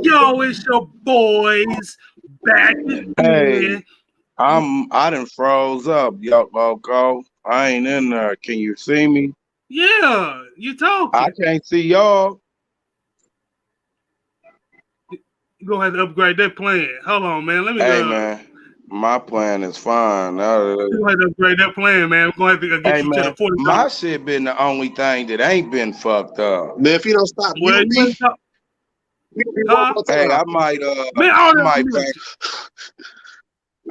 Yo, it's your boys back again. Hey, I done froze up, yo, loco. I ain't in there. Can you see me? Yeah, you talking. I can't see y'all. You gonna have to upgrade that plan. Hold on, man. Let me Hey, go. man, my plan is fine. You gonna have to upgrade that plan, man. We're gonna have to get Hey, you to man, the 40. my shit been the only thing that ain't been fucked up. Man, if you don't stop Well, muting me, huh? Hey, I Man, all that might music.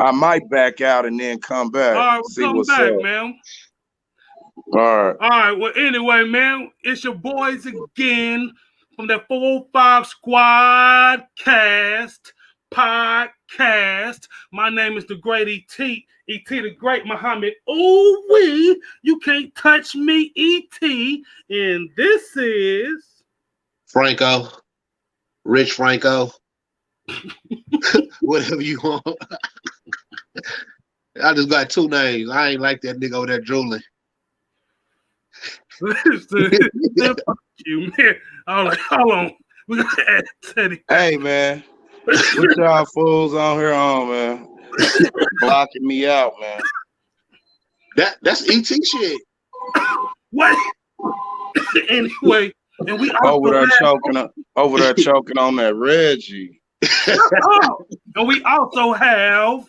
I might back out and then come back. All right, See we'll come what's back, up. man. All right. All right. Well, anyway, man, it's your boys again from the 405 Squodcast Podcast. My name is the Great E.T. E.T. the Great Muhammad. Ooh wee, you can't touch me, E.T. And this is Franco, Rich Franco, whatever you want. I just got two names. I ain't like that nigga over there drooling. Fuck you, man. Hold on. We gotta add Teddy. Hey, man, what y'all fools on here on, man? Blocking me out, man. That's ET shit. What? Anyway, and we over there choking on that Reggie. And we also have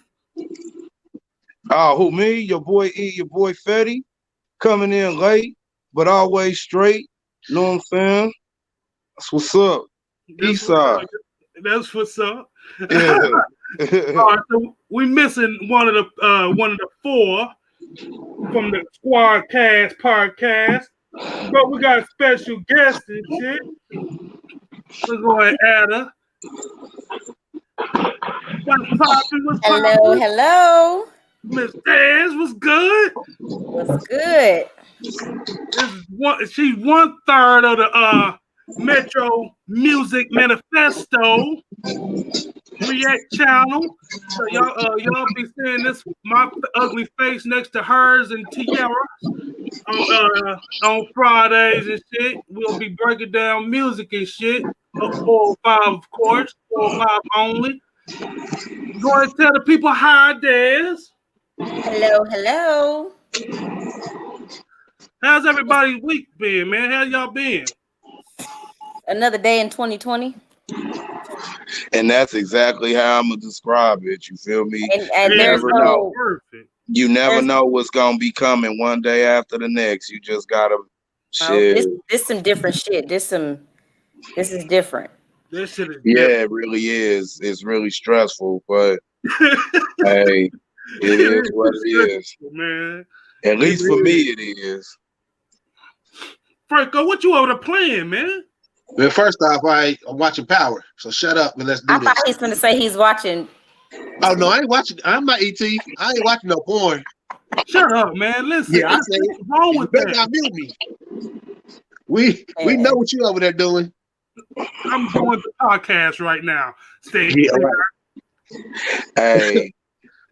who, me? Your boy E, your boy Fetty, coming in late, but always straight. Know what I'm saying? That's what's up. Eastside. That's what's up. Yeah. All right, so we missing one of the four from the Squodcast Podcast, but we got a special guest and shit. We're going to add her. Hello. Miss Daz, what's good? What's good? She's 1/3 of the Metro Music Manifesto React channel. So y'all be seeing this my ugly face next to hers and Tiara on Fridays and shit. We'll be breaking down music and shit. 405, of course. 405 only. Go ahead and tell the people hi, Dez. Hello. How's everybody's week been, man? How y'all been? Another day in 2020. And that's exactly how I'm gonna describe it. You feel me? And there's no perfect. You never know what's gonna be coming one day after the next. You just gotta shit. This some different shit. This is different. This shit is it really is. It's really stressful, but hey, it is what it is, man. At least for me, it is. Franco, what you over there playing, man? Well, first off, I'm watching Power, so shut up and let's do this. I thought he's going to say he's watching. Oh no, I ain't watching. I'm not ET. I ain't watching no porn. Shut up, man. Listen, yeah, I say what's wrong with that? Not mute me. We know what you over there doing. I'm doing the podcast right now. Stay. Yeah, right. Hey,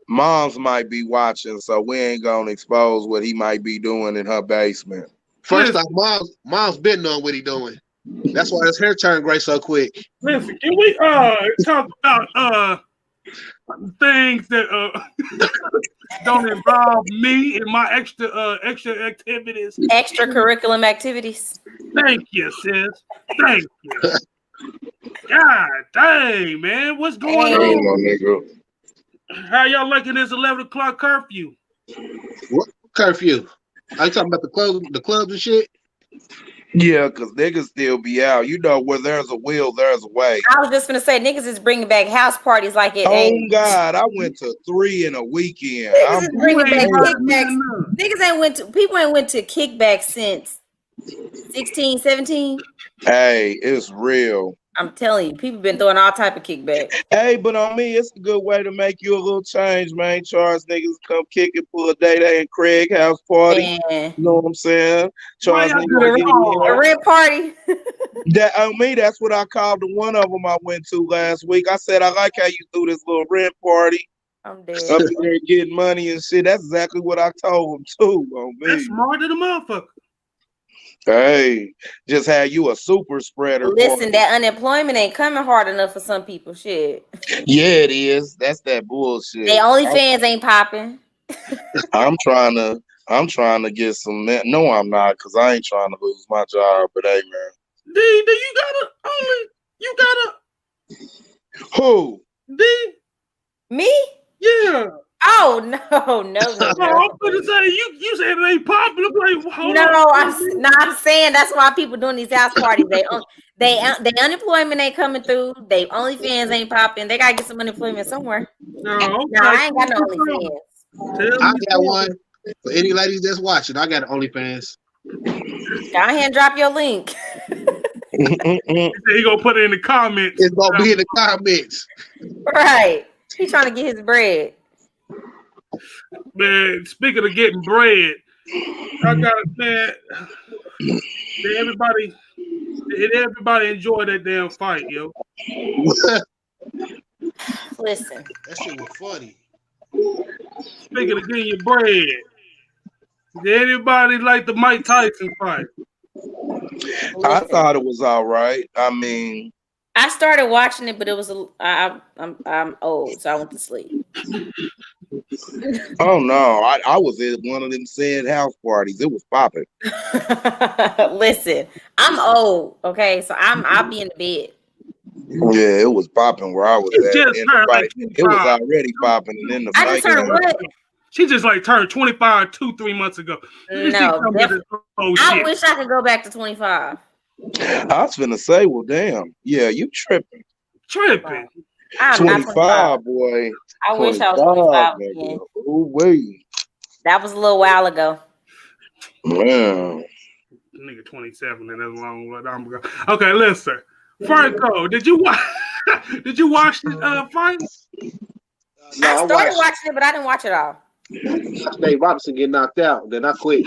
moms might be watching, so we ain't gonna expose what he might be doing in her basement. First off, mom's been knowing what he doing. That's why his hair turned gray so quick. Listen, can we talk about things that don't involve me and my extra activities? Extracurricular activities. Thank you, sis. Thank you. God dang, man. What's going on? How y'all liking this 11 o'clock curfew? What curfew? Are you talking about the clubs and shit? Yeah, because niggas still be out. You know, where there's a will, there's a way. I was just going to say, niggas is bringing back house parties like it ain't. God, I went to 3 in a weekend. Niggas is bringing back kickbacks. People ain't went to kickbacks since 16, 17. Hey, it's real. I'm telling you, people been throwing all type of kickbacks. Hey, but on me, it's a good way to make you a little change, man. Charles niggas come kick it for a day and Craig house party. Man. You know what I'm saying? Charles niggas a rent party. That on me, that's what I called the one of them I went to last week. I said, I like how you do this little rent party. I'm dead. Up there getting money and shit. That's exactly what I told him too. On me. That's smarter than a motherfucker. Hey, just had you a super spreader. Listen, that unemployment ain't coming hard enough for some people. Shit. Yeah, it is. That's that bullshit. They OnlyFans ain't popping. I'm trying to get some. No, I'm not, because I ain't trying to lose my job. But hey, man. D, you gotta. Who? D? Me? Yeah. Oh no. I'm gonna say you said it ain't popular. Like, I'm saying that's why people doing these house parties. They unemployment ain't coming through. They OnlyFans ain't popping. They gotta get some unemployment somewhere. No, I ain't got no OnlyFans. I got one for any ladies that's watching. I got OnlyFans. Go ahead and drop your link. He gonna put it in the comments. It's gonna be in the comments. Right. He trying to get his bread. Man, speaking of getting bread, I got man. Everybody enjoy that damn fight, yo. Listen, that shit was funny. Speaking of getting your bread, did anybody like the Mike Tyson fight? I thought it was all right. I mean, I started watching it, but it was I'm old, so I went to sleep. Oh no, I was at one of them said house parties. It was popping. Listen, I'm old, okay, so I'll be in the bed. Yeah, it was popping where I was at. It was already popping, and then the I just turned what? She just like turned 25 2-3 months ago. No, I wish I could go back to 25. I was finna say, well, damn, yeah, you tripping. I'm 25, boy. I wish I was 25 again. Oh, wait. That was a little while ago. Man. Nigga 27 and that's a long time ago. Okay, listen. Franco, did you watch the fight? No, I started watching it, but I didn't watch it all. Dave Robinson get knocked out, then I quit.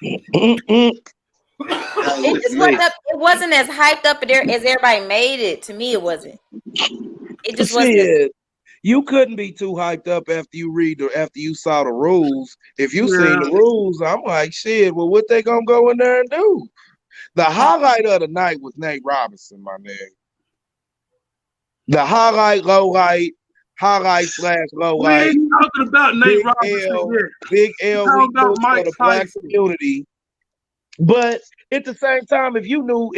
It wasn't as hyped up as everybody made it. To me, it wasn't. It just wasn't. You couldn't be too hyped up after you saw the rules. If you seen the rules, I'm like, shit, well, what they gonna go in there and do? The highlight of the night was Nate Robinson, my nigga. The highlight, low light, highlight / low light. We ain't talking about Nate Robinson here. Big L for the black community. But at the same time, if you knew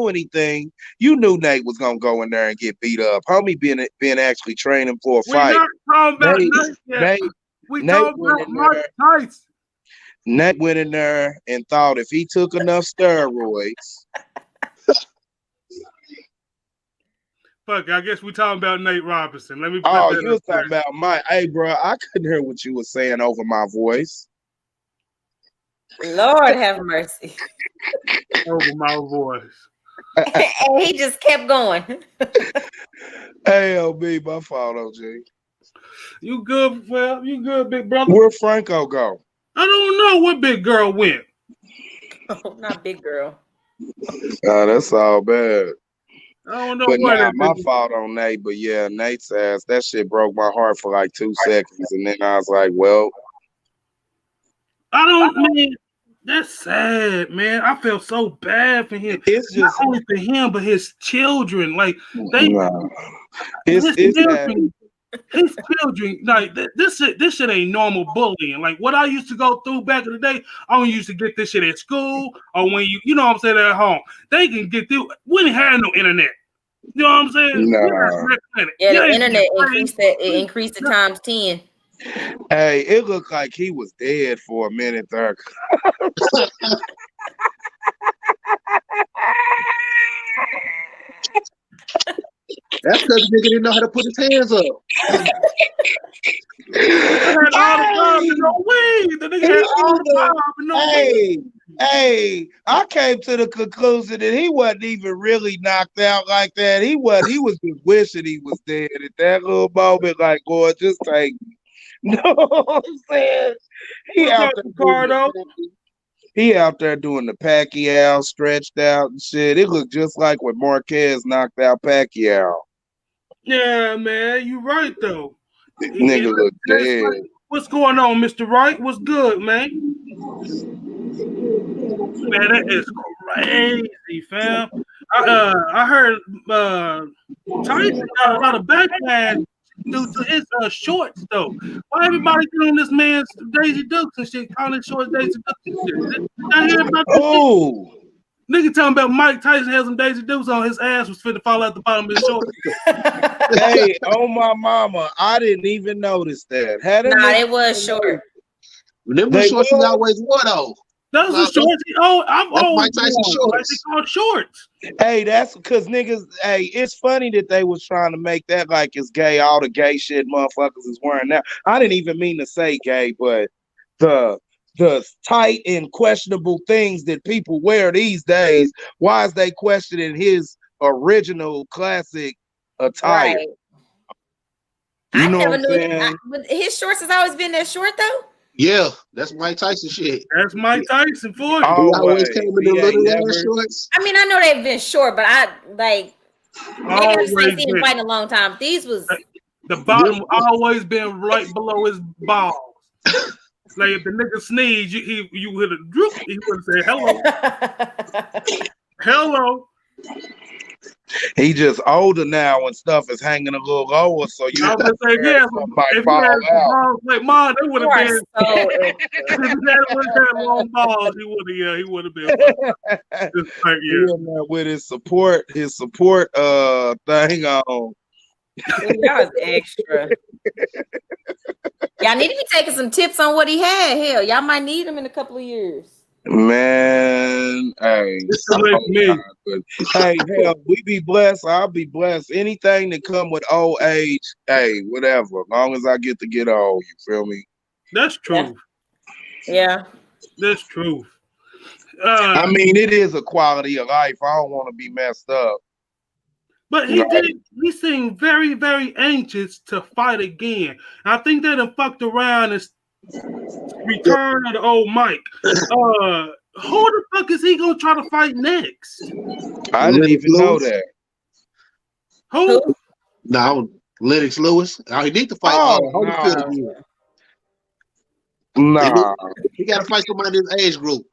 anything, you knew Nate was gonna go in there and get beat up. Homie been actually training for a fight. We're not talking about Nate. We talking about Mike Tyson. Nate went in there and thought if he took enough steroids. Fuck, I guess we talking about Nate Robinson. Let me. Oh, you was talking about Mike. Hey, bro, I couldn't hear what you were saying over my voice. Lord have mercy. Over my voice. And he just kept going. Hey, LB, my fault, OG. You good, well, you good, big brother? Where Franco go? I don't know where big girl went. Oh, not big girl. That's all bad. I don't know but my fault on Nate, but yeah, Nate's ass, that shit broke my heart for like 2 seconds. And then I was like, well. Man, that's sad, man. I feel so bad for him. It's just not only for him, but his children. Like his children. Like this shit ain't normal bullying. Like what I used to go through back in the day. I only used to get this shit at school or when you know what I'm saying, at home. They can get through. We didn't have no internet. You know what I'm saying? Nah. Yeah, the internet increased it times 10. Hey, it looked like he was dead for a minute there. That's because the nigga didn't know how to put his hands up. Hey, I came to the conclusion that he wasn't even really knocked out like that. He was just wishing he was dead at that little moment. Like, boy, just take me. You know what I'm saying? He out there doing the Pacquiao stretched out and shit. It looked just like when Marquez knocked out Pacquiao. Yeah, man, you right though. Nigga look dead. What's going on, Mr. Wright? What's good, man? Man, that is crazy, fam. I heard Tyson got a lot of backlash due to his shorts, though. Why everybody doing this man's Daisy Dukes and shit, calling his shorts Daisy Dukes and shit? Did I hear about this shit? Nigga talking about Mike Tyson had some Daisy Dukes on, his ass was finna fall out the bottom of his shorts. Hey, oh my mama, I didn't even notice that. It was short. Remember shorts he always wore though. Those are shorts. I'm old. Mike Tyson shorts. Like they called shorts. Hey, that's because niggas. Hey, it's funny that they was trying to make that like it's gay. All the gay shit motherfuckers is wearing now. I didn't even mean to say gay, but the tight and questionable things that people wear these days. Why is they questioning his original classic attire? Right. You know what I'm saying? His shorts has always been that short though. Yeah, that's Mike Tyson shit. That's Mike Tyson for you. He always came in the little ass shorts. I mean, I know they've been short, but I like. Maybe I've seen him fighting a long time. These was the bottom always been right below his balls. Like if the nigga sneeze, you would have droop. He would have said hello. Hello. He just older now and stuff is hanging a little lower, so you I was gonna say, yeah, if fall out. Like mine, it would have been. If he had long balls, he would have been. Just like, with his support thing on. Y'all is extra. Y'all need to be taking some tips on what he had. Hell, y'all might need him in a couple of years. Man, hey, hey, hell, we be blessed. I'll be blessed. Anything that come with old age, hey, whatever. As long as I get to get old, you feel me? That's true. Yeah, that's true. I mean, it is a quality of life. I don't want to be messed up. But he seemed very, very anxious to fight again. I think they done fucked around and return of the old Mike. Who the fuck is he gonna try to fight next? I didn't even know that. Who? No, Lennox Lewis. He need to fight Holyfield again. Nah. He got to fight somebody in his age group.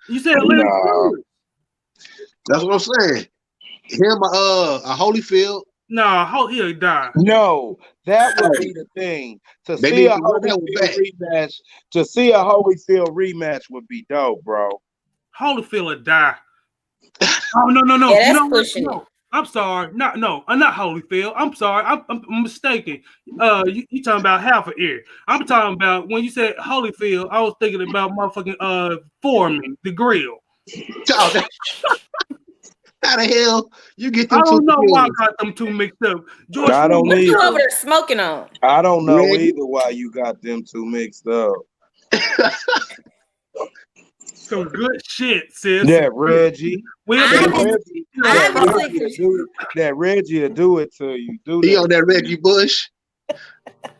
You said Lennox Lewis? That's what I'm saying. Him, a Holyfield. Nah, he'll die. No, that would be the thing. To see a Holyfield rematch would be dope, bro. Holyfield will die. Oh no! Yeah, that's pushing it. I'm sorry. I'm not Holyfield. I'm sorry. I'm mistaken. You talking about half an ear. I'm talking about when you said Holyfield, I was thinking about motherfucking Foreman, the grill. How the hell you get them? I don't know why I got them two mixed up. George, I don't what you over there smoking on? I don't know either why you got them two mixed up. Some good shit, sis. That Reggie. That Reggie will do it to you. He on that Reggie Bush.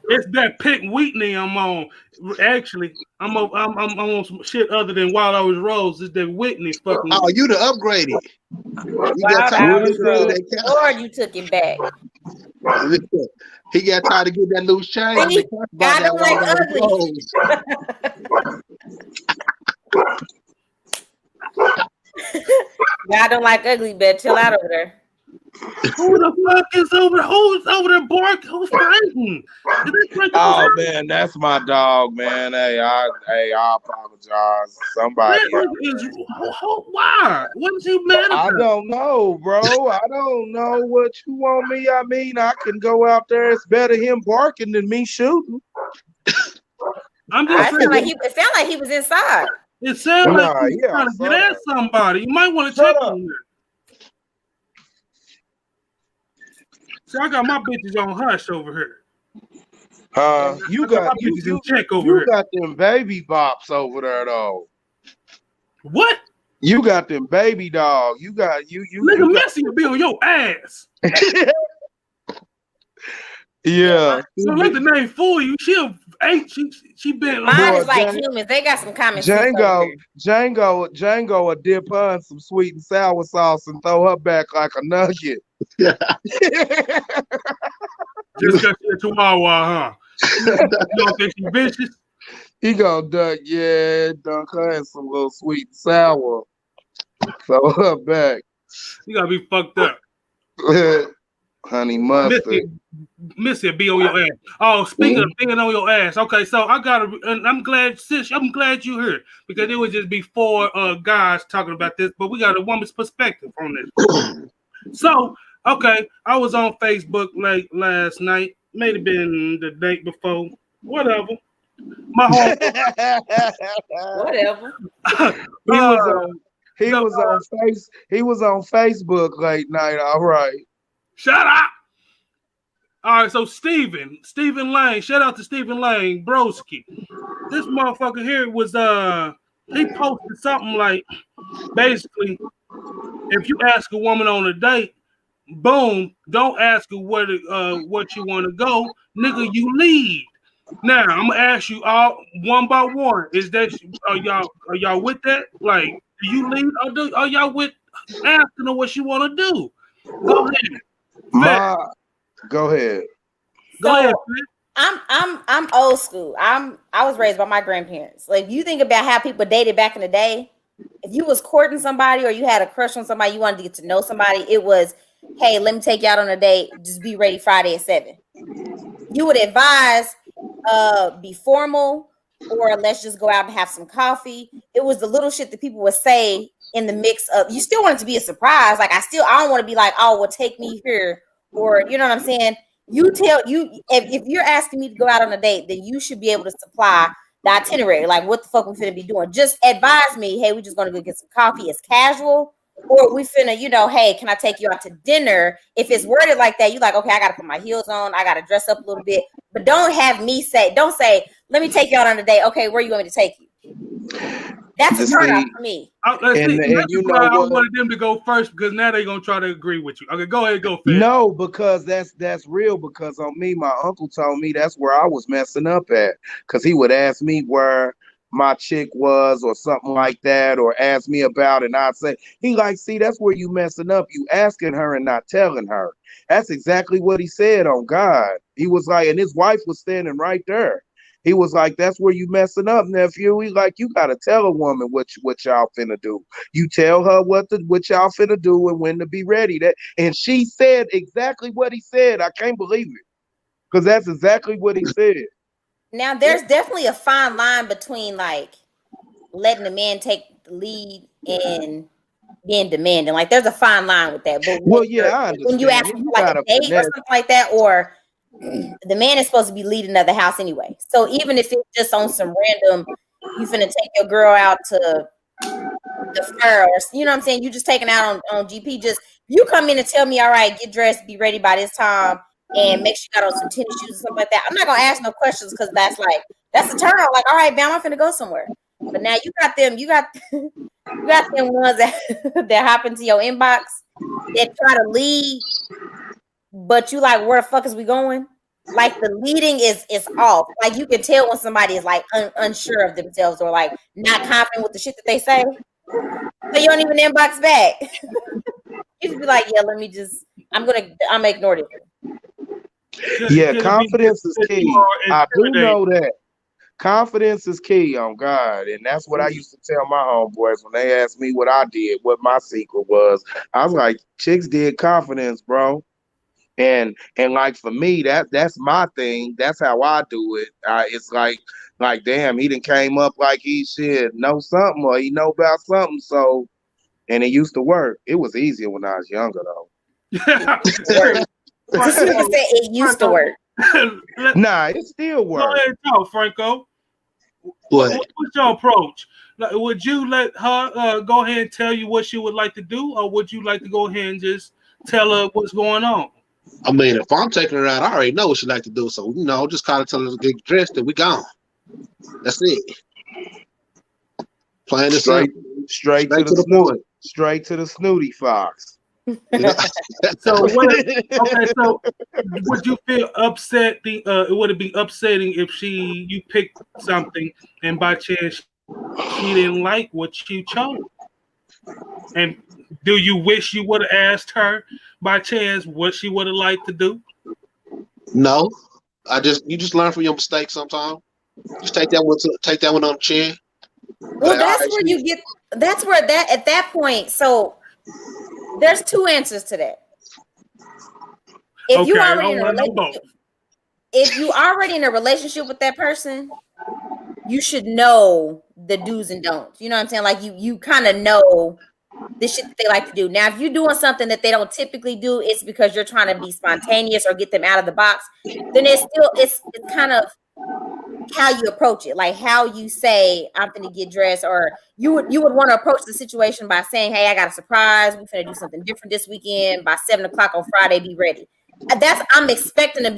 It's that Pick Wheatney I'm on. Actually, I'm on some shit other than Wild Always Rose. It's that Whitney fucking. Oh, you the upgraded. Or you took it back. He got tired of getting that loose change. I don't like ugly. I don't like ugly, but chill out over there. Who the fuck is over? Who's over there barking? Who's fighting? Oh man, that's my dog, man. Hey, I apologize. Somebody. Why? What is he mad about? I don't know, bro. I don't know what you want me. I mean, I can go out there. It's better him barking than me shooting. I'm just saying. It sounded like he was inside. It sounds like he's trying to get at somebody. You might want to check on him. See, I got my bitches on hush over here. You got them baby bops over there though. What? You got them baby dog. You got you. Nigga, Missy will be on your ass. Yeah. So let the name fool you. She been. Mine is like humans. They got some common sense. Django will dip her in some sweet and sour sauce and throw her back like a nugget. Yeah. Just got your chihuahua, huh? You don't think she vicious? He gonna dunk her in some little sweet and sour. Throw her back. You gotta be fucked up. Honey mustard. Missy be on your ass. Oh, speaking of being on your ass, okay, so I gotta, and I'm glad, sis, I'm glad you here because it would just be four guys talking about this, but we got a woman's perspective on this. So, okay, I was on Facebook late last night, may have been the day before, whatever. My home, Whatever. He was on Facebook late night. All right. Shut up. All right, so Stephen Lane, shout out to Stephen Lane, broski. This motherfucker here was he posted something like basically if you ask a woman on a date, boom, don't ask her what you want to go, nigga, you lead. Now I'm gonna ask you all one by one. Is that are y'all with that? Like, do you lead or are y'all with asking her what she want to do? Go ahead. Go ahead. Go ahead. I'm old school. I was raised by my grandparents. Like, you think about how people dated back in the day. If you was courting somebody or you had a crush on somebody, you wanted to get to know somebody, it was, hey, let me take you out on a date. Just be ready Friday at 7. You would advise be formal or let's just go out and have some coffee. It was the little shit that people would say in the mix of, you still want it to be a surprise. Like, I don't want to be like, oh, well, take me here. Or, you know what I'm saying? You tell you if you're asking me to go out on a date, then you should be able to supply the itinerary. Like, what the fuck we finna be doing? Just advise me, hey, we just gonna go get some coffee. It's casual, or we finna, hey, can I take you out to dinner? If it's worded like that, you like, okay, I gotta put my heels on, I gotta dress up a little bit, but don't say, let me take you out on a date. Okay, where you want me to take you? That's a turn off for me. And you know what? I wanted them to go first because now they're gonna try to agree with you. Okay, go ahead, go first. No, because that's real. Because on me, my uncle told me that's where I was messing up at. Because he would ask me where my chick was or something like that, or ask me about it, and I'd say, he like, see, that's where you messing up. You asking her and not telling her. That's exactly what he said on God. He was like, and his wife was standing right there. He was like, that's where you messing up, nephew. He like, you got to tell a woman what y'all finna do. You tell her what y'all finna do and when to be ready. And she said exactly what he said. I can't believe it. Because that's exactly what he said. Now, there's definitely a fine line between, like, letting the man take the lead and being demanding. Like, there's a fine line with that. But I understand. When you ask for like a date or something like that, or the man is supposed to be leading of the house anyway. So even if it's just on some random, you finna take your girl out to the fair, or you know what I'm saying, you just taking out on GP. Just you come in and tell me, all right, get dressed, be ready by this time, and make sure you got on some tennis shoes or something like that. I'm not gonna ask no questions because that's a turn on. Like, all right, bam, I'm finna go somewhere. But now you got them ones that hop into your inbox that try to lead. But you like, where the fuck is we going? Like, the leading is off. Like, you can tell when somebody is like unsure of themselves or like not confident with the shit that they say. So you don't even inbox back. You just be like, yeah, I'm ignoring it. Yeah, confidence is key. I do know that. Confidence is key on God. And that's what I used to tell my homeboys when they asked me what I did, what my secret was. I was like, chicks did confidence, bro. And like for me, that's my thing. That's how I do it. It's like damn, he done came up like he should know something or he know about something. So, and it used to work. It was easier when I was younger though. It used to work. Nah, it still works. Go ahead and talk, Franco. What's your approach? Like, would you let her go ahead and tell you what she would like to do, or would you like to go ahead and just tell her what's going on? I mean, if I'm taking her out, I already know what she like to do. So, just kind of tell her to get dressed and we gone. That's it. Plain and simple. Straight to the point. Straight to the snooty fox. So would you feel upset? Would it be upsetting if you picked something and by chance she didn't like what you chose? And do you wish you would have asked her by chance what she would have liked to do? No, you just learn from your mistakes sometimes. Just take that one on the chin. Well, Like, that's all right, where you get. That's where that at that point. So there's two answers to that. If you Okay, I already in a want to know both. relationship, if you already in a relationship with that person, you should know the do's and don'ts. You know what I'm saying? Like you kind of know the shit that they like to do. Now, if you're doing something that they don't typically do, it's because you're trying to be spontaneous or get them out of the box. Then it's kind of how you approach it, like how you say, "I'm gonna get dressed," or you would want to approach the situation by saying, "Hey, I got a surprise. We're gonna do something different this weekend. By 7 o'clock on Friday, be ready." That's I'm expecting to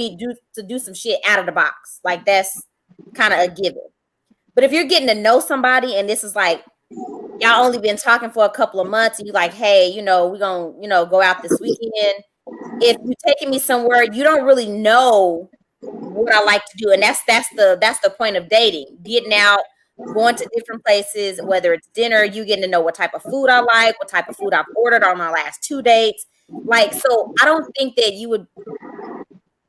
do some shit out of the box. Like that's kind of a given. But if you're getting to know somebody and this is like y'all only been talking for a couple of months and you like, hey, we're gonna, go out this weekend. If you're taking me somewhere, you don't really know what I like to do. And that's the point of dating. Getting out, going to different places, whether it's dinner, you getting to know what type of food I like, what type of food I've ordered on my last 2 dates. Like, so I don't think that you would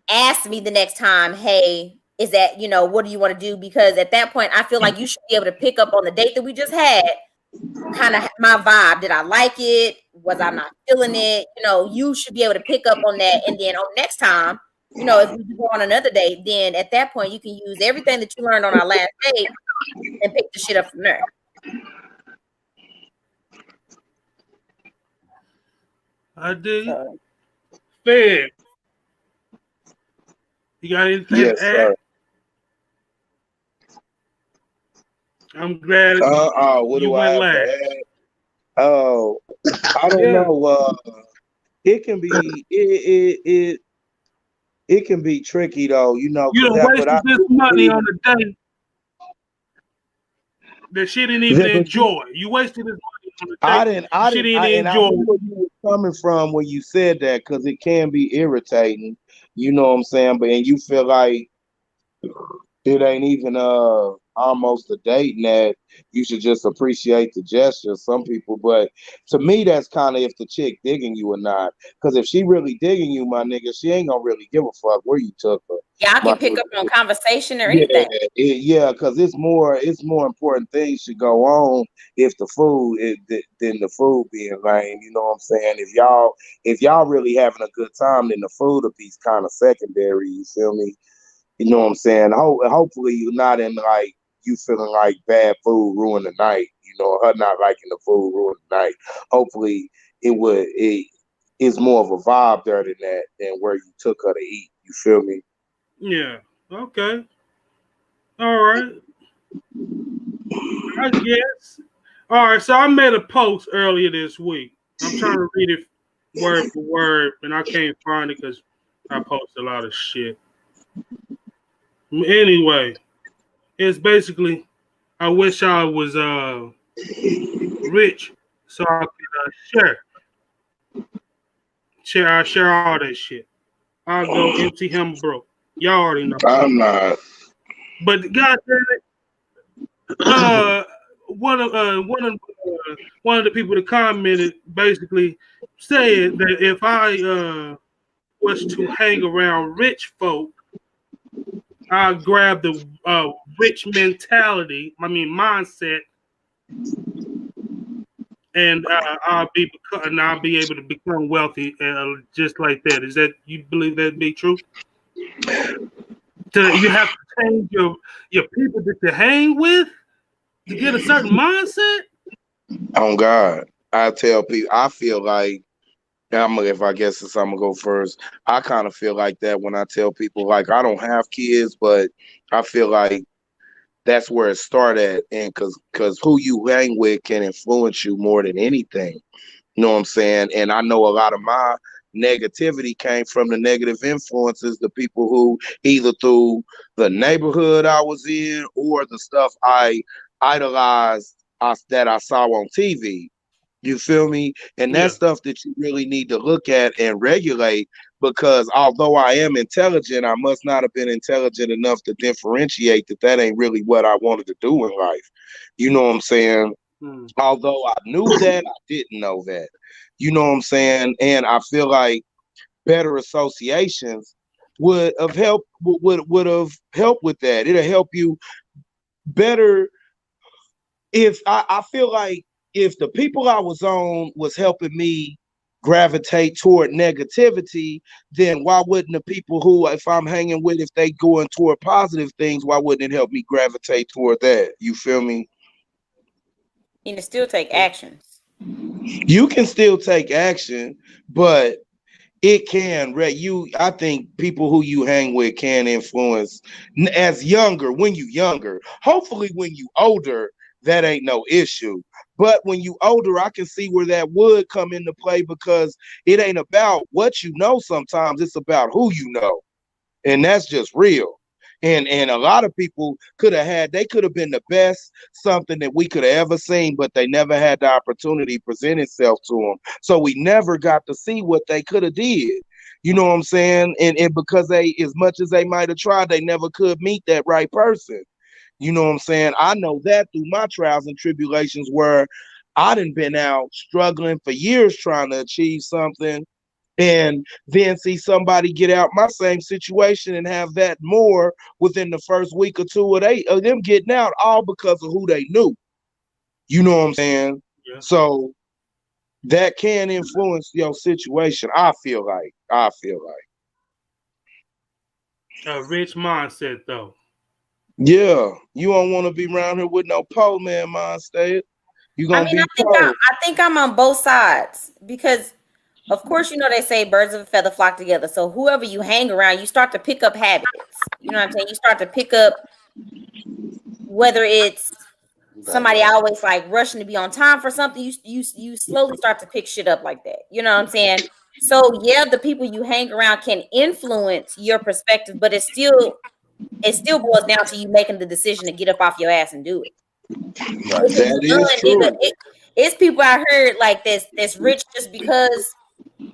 ask me the next time, hey, is that, what do you want to do? Because at that point, I feel like you should be able to pick up on the date that we just had, kind of my vibe. Did I like it? Was I not feeling it? You should be able to pick up on that. And then on next time, if we go on another date, then at that point, you can use everything that you learned on our last date and pick the shit up from there. I did. So. Fed. You got anything to add? Sir. I'm glad what you do went I last. Have to add? Oh, I don't know. It can be it can be tricky though, You don't waste this money on a date that she didn't even enjoy. You wasted this money on a date. I didn't enjoy where you were coming from when you said that, because it can be irritating. You know what I'm saying? But and you feel like it ain't even almost a date, and that you should just appreciate the gesture. Some people, but to me, that's kind of if the chick digging you or not. Because if she really digging you, my nigga, she ain't gonna really give a fuck where you took her. Yeah, I can pick up on conversation or anything. Yeah, because it's more important things should go on if the food than the food being lame. You know what I'm saying? If y'all really having a good time, then the food will be kind of secondary. You feel me? You know what I'm saying? Hopefully you're not in like you feeling like bad food ruined the night. Her not liking the food ruined the night. Hopefully it's more of a vibe there than where you took her to eat. You feel me? Yeah. Okay. All right. I guess. All right. So I made a post earlier this week. I'm trying to read it word for word, and I can't find it because I post a lot of shit. Anyway, it's basically, I wish I was rich so I could share all that shit. I'll go empty him broke. Y'all already know. I'm not. But goddamn it, one of the people that commented basically said that if I was to hang around rich folk, I'll grab the rich mindset, and I'll be able to become wealthy just like that. Is that, you believe that to be true? You have to change your people that you hang with to get a certain mindset? On God, I tell people, I feel like, I'm gonna go first. I kind of feel like that when I tell people, like, I don't have kids, but I feel like that's where it started, and because who you hang with can influence you more than anything. You know what I'm saying? And I know a lot of my negativity came from the negative influences, the people who either through the neighborhood I was in or the stuff I idolized that I saw on TV. You feel me? And that's stuff that you really need to look at and regulate, because although I am intelligent, I must not have been intelligent enough to differentiate that ain't really what I wanted to do in life. You know what I'm saying? Although I knew that, I didn't know that. You know what I'm saying? And I feel like better associations would have helped with that. It'll help you better if I feel like if the people I was on was helping me gravitate toward negativity, then why wouldn't the people who, if I'm hanging with, if they going toward positive things, why wouldn't it help me gravitate toward that? You feel me? You can still take actions. You can still take action, but it can, I think people who you hang with can influence as younger, when you younger. Hopefully when you older, that ain't no issue. But when you older, I can see where that would come into play, because it ain't about what you know sometimes, it's about who you know. And that's just real. And a lot of people could have been the best something that we could have ever seen, but they never had the opportunity present itself to them. So we never got to see what they could have did. You know what I'm saying? And because they, as much as they might have tried, they never could meet that right person. You know what I'm saying? I know that through my trials and tribulations, where I done been out struggling for years trying to achieve something, and then see somebody get out my same situation and have that more within the first week or two of them getting out, all because of who they knew. You know what I'm saying? Yeah. So that can influence your situation. I feel like. A rich mindset, though. Yeah, you don't want to be around here with no poor man mindset. I think I'm on both sides, because of course, you know, they say birds of a feather flock together. So whoever you hang around, you start to pick up habits. You know what I'm saying? You start to pick up, whether it's somebody always like rushing to be on time for something, you slowly start to pick shit up like that. You know what I'm saying? So yeah, the people you hang around can influence your perspective, but it still boils down to you making the decision to get up off your ass and do it. Right. That is true. It's people out here like that's rich just because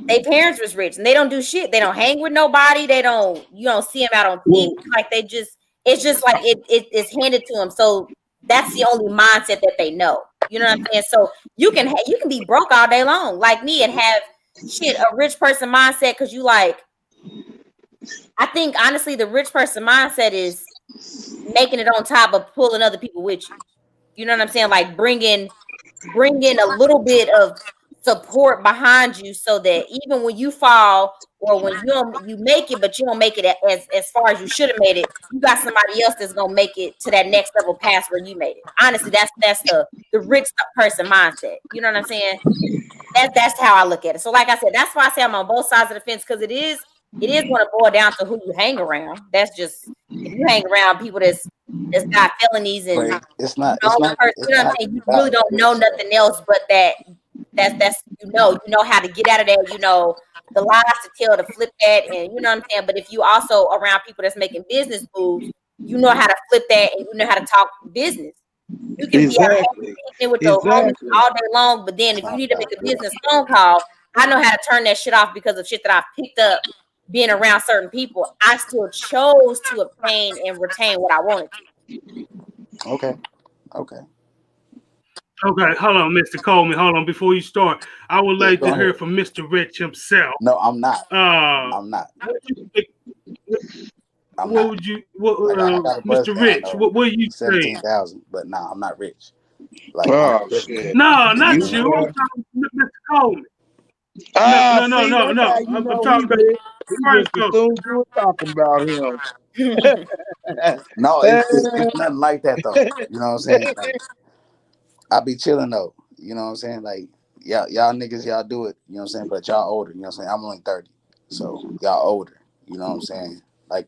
their parents was rich and they don't do shit. They don't hang with nobody. You don't see them out on TV. Like it's just like it's handed to them. So that's the only mindset that they know. You know what I'm saying? So you can be broke all day long like me and have a rich person mindset, because you like, I think honestly the rich person mindset is making it on top of pulling other people with you. You know what I'm saying? Like bringing a little bit of support behind you, so that even when you fall or when you make it, but you don't make it as far as you should have made it, you got somebody else that's gonna make it to that next level past where you made it. Honestly, that's the rich person mindset. You know what I'm saying? That's how I look at it. So like I said, that's why I say I'm on both sides of the fence, because it is going to boil down to who you hang around. That's just, if you hang around people that's got felonies and it's not, you know what I'm saying, you really don't know nothing else but that's you know how to get out of that, you know the lies to tell, to flip that, and you know what I'm saying. But if you also around people that's making business moves, you know how to flip that and you know how to talk business. You can be out with the homies all day long, but then if you need to make a business phone call, I know how to turn that shit off because of shit that I've picked up being around certain people. I still chose to obtain and retain what I wanted to. Okay. Okay, hold on, Mr. Coleman. Hold on, before you start, I would like to hear from Mr. Rich himself. No, I'm not. I'm not. Mr. Rich? What would you say? 17,000, but nah, I'm not rich. Like, shit. No, not you. I'm talking to Mr. Coleman. No. I'm talking about you were talking about him. No, it's nothing like that though. You know what I'm saying? Like, I be chilling though. You know what I'm saying? Like, y'all niggas, y'all do it. You know what I'm saying? But y'all older. You know what I'm saying? I'm only 30, so y'all older. You know what I'm saying? Like,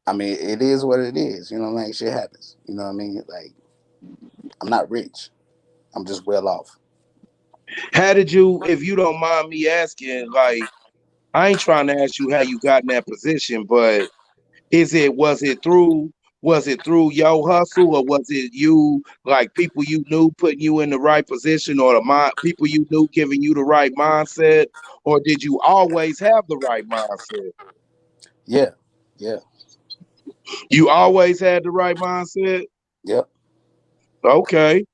I mean, it is what it is. You know what I mean? Shit happens. You know what I mean? Like, I'm not rich. I'm just well off. How did you, if you don't mind me asking, like, I ain't trying to ask you how you got in that position, but was it through your hustle, or was it you, like people you knew putting you in the right position, or people you knew giving you the right mindset, or did you always have the right mindset? Yeah. You always had the right mindset? Yep. Okay.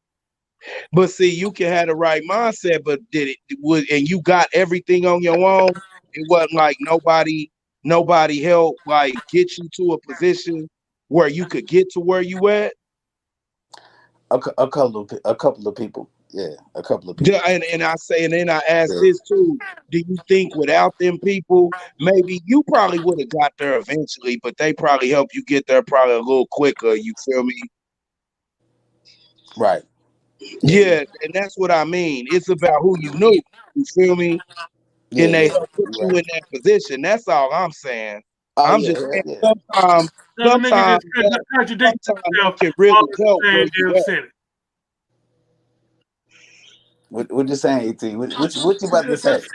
But see, you can have the right mindset, but and you got everything on your own. It wasn't like nobody helped like get you to a position where you could get to where you at? A couple of people. Yeah, a couple of people. And I say, and then I ask this too: do you think without them people, maybe you probably would have got there eventually, but they probably helped you get there probably a little quicker? You feel me? Right. Yeah, and that's what I mean. It's about who you knew. You feel me? Yeah, And they yeah, help put you in that position. That's all I'm saying. Oh, I'm yeah, just yeah, saying yeah. sometimes contradict it can really help where you at. What you saying, AT? What you about to say? So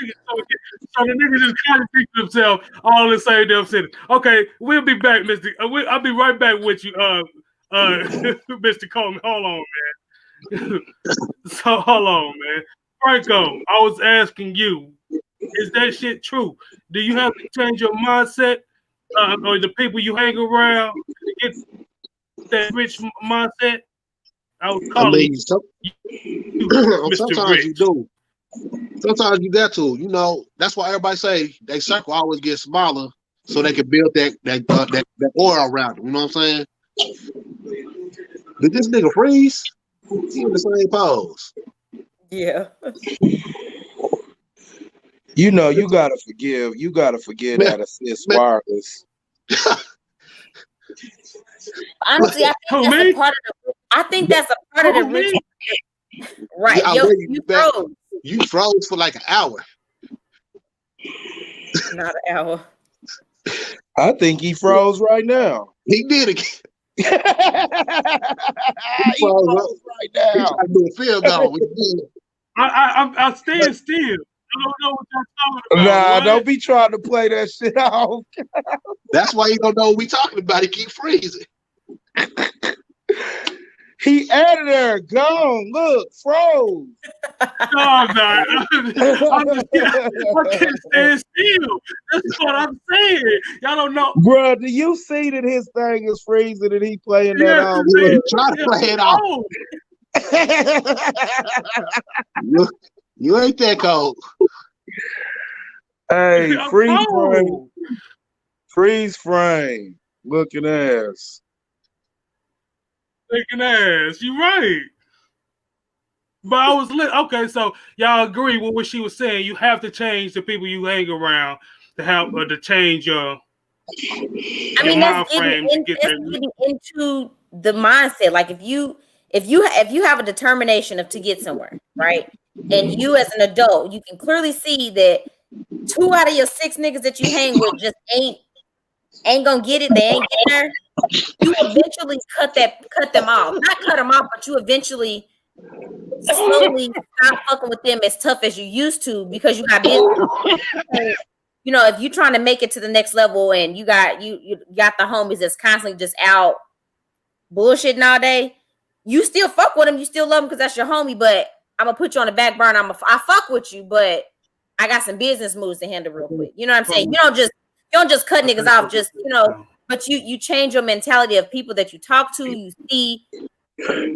the nigga just contradict himself all in the same damn sentence. Okay, we'll be back, Mr. I'll be right back with you, Mr. Coleman. Hold on, man. So hold on, man. Franco, I was asking you, is that shit true? Do you have to change your mindset or the people you hang around to get that rich mindset? I was calling you sometimes Rich. you do. Sometimes you got to. You know, that's why everybody say they circle always get smaller so they can build that aura around them. You know what I'm saying? Did this nigga freeze? He in the same pose. Yeah. You know, you gotta forgive. You gotta forgive that assist wireless. Honestly, I think that's a part of the rich. Right. Yeah, you froze. You froze for like an hour. Not an hour. I think he froze right now. He did it. He froze right now. He tried to do a field goal. I stand still. I don't know what you're talking about. Nah, don't be trying to play that shit off. That's why he don't know what we talking about. He keep freezing. He out of there, gone. Look, froze. No, I'm not. I can't stand still. That's what I'm saying. Y'all don't know. Bro, do you see that his thing is freezing and he playing that off? He trying to play it off. You ain't that cold. Hey, freeze frame. Freeze frame. Looking ass. Looking ass. You right. But I was okay. So y'all agree with what she was saying? You have to change the people you hang around to help or to change your. I mean, that's getting into the mindset. Like if you have a determination to get somewhere, right? And you as an adult, you can clearly see that 2 out of your 6 niggas that you hang with just ain't gonna get it. They ain't getting there. You eventually cut them off. Not cut them off, but you eventually slowly stop fucking with them as tough as you used to because you got business. You know, if you're trying to make it to the next level and you got the homies that's constantly just out bullshitting all day, you still fuck with them. You still love them because that's your homie, but I'm gonna put you on the back burner. I fuck with you, but I got some business moves to handle real quick. You know what I'm saying? You don't just cut niggas off, just but you change your mentality of people that you talk to, you see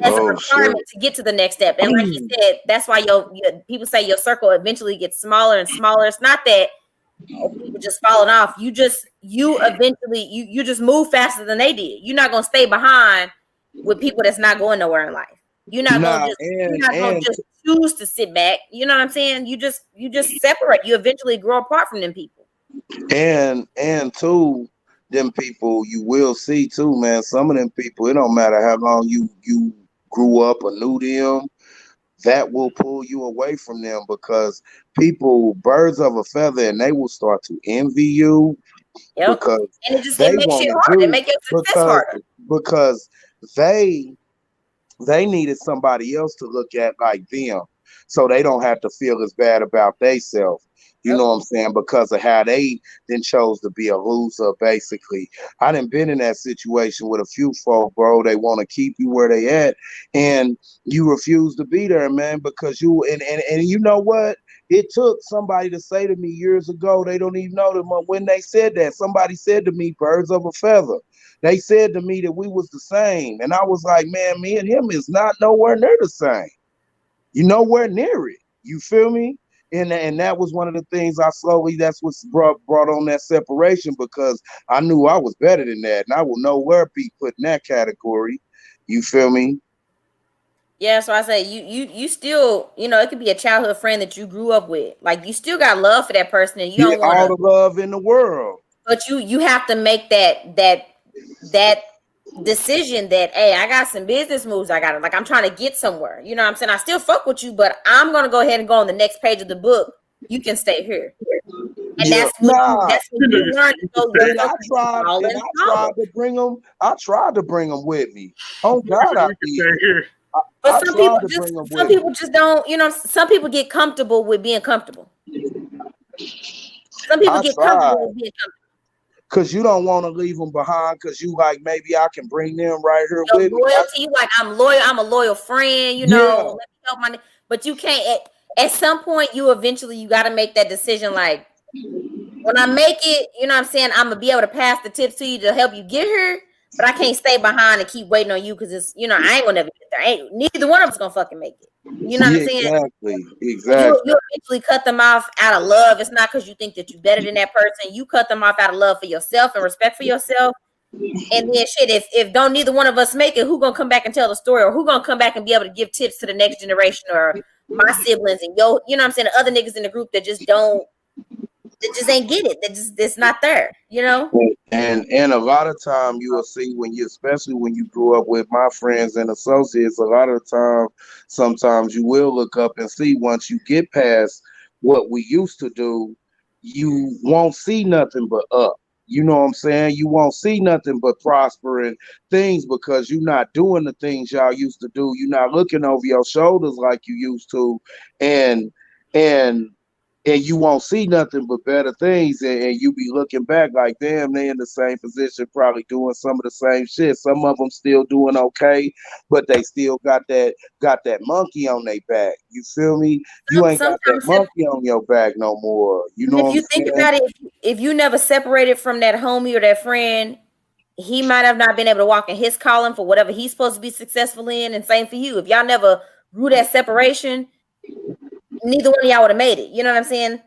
as a requirement to get to the next step. And like you said, that's why your people say your circle eventually gets smaller and smaller. It's not that people just falling off. You eventually you just move faster than they did. You're not gonna stay behind with people that's not going nowhere in life. You're not gonna just choose to sit back. You know what I'm saying? You just separate. You eventually grow apart from them people. And too, them people you will see too, man. Some of them people, it don't matter how long you grew up or knew them, that will pull you away from them because people, birds of a feather, and they will start to envy you. Yep. Because and it makes it hard. It makes your success harder. Because they needed somebody else to look at like them, so they don't have to feel as bad about themselves. You know what I'm saying? Because of how they then chose to be a loser, basically. I done been in that situation with a few folk, bro. They want to keep you where they at, and you refuse to be there, man, because you and you know what? It took somebody to say to me years ago, they don't even know them when they said that. Somebody said to me, birds of a feather. They said to me that we was the same. And I was like, man, me and him is not nowhere near the same. You nowhere near it. You feel me? And that was one of the things that's what's brought on that separation, because I knew I was better than that, and I will nowhere be put in that category. You feel me? Yeah, so I say you still, it could be a childhood friend that you grew up with. Like, you still got love for that person, and you don't want all the love in the world. But you have to make that decision that, hey, I got some business moves like I'm trying to get somewhere. You know what I'm saying? I still fuck with you, but I'm gonna go ahead and go on the next page of the book. You can stay here. And that's when you learn to go. And I tried to bring them. I tried to bring them with me. Oh God, I did. But some people just don't. Some people get comfortable with being comfortable. Some people get comfortable with being comfortable. Because you don't want to leave them behind, because you like, maybe I can bring them right here with me. Loyalty, like, I'm loyal, I'm a loyal friend, let me help but you can't at some point you got to make that decision, like, when I make it, you know what I'm saying, I'm gonna be able to pass the tips to you to help you get here, but I can't stay behind and keep waiting on you, because it's, I ain't gonna never get there. Neither one of us gonna fucking make it. You know what I'm saying? Exactly. You eventually cut them off out of love. It's not because you think that you're better than that person. You cut them off out of love for yourself and respect for yourself. And then shit, if don't neither one of us make it, who gonna come back and tell the story, or who gonna come back and be able to give tips to the next generation, or my siblings and you know what I'm saying, the other niggas in the group that just ain't get it. It's not there, And a lot of time you will see, especially when you grew up with my friends and associates, a lot of the time, sometimes you will look up and see, once you get past what we used to do, you won't see nothing but up. You know what I'm saying? You won't see nothing but prospering things, because you're not doing the things y'all used to do. You're not looking over your shoulders like you used to. And you won't see nothing but better things, and you be looking back like, damn, they in the same position, probably doing some of the same shit. Some of them still doing okay, but they still got that monkey on their back. You feel me? You ain't got that monkey on your back no more. You know if you think about it, if you never separated from that homie or that friend, he might have not been able to walk in his calling for whatever he's supposed to be successful in, and same for you. If y'all never grew that separation, neither one of y'all would have made it. You know what I'm saying?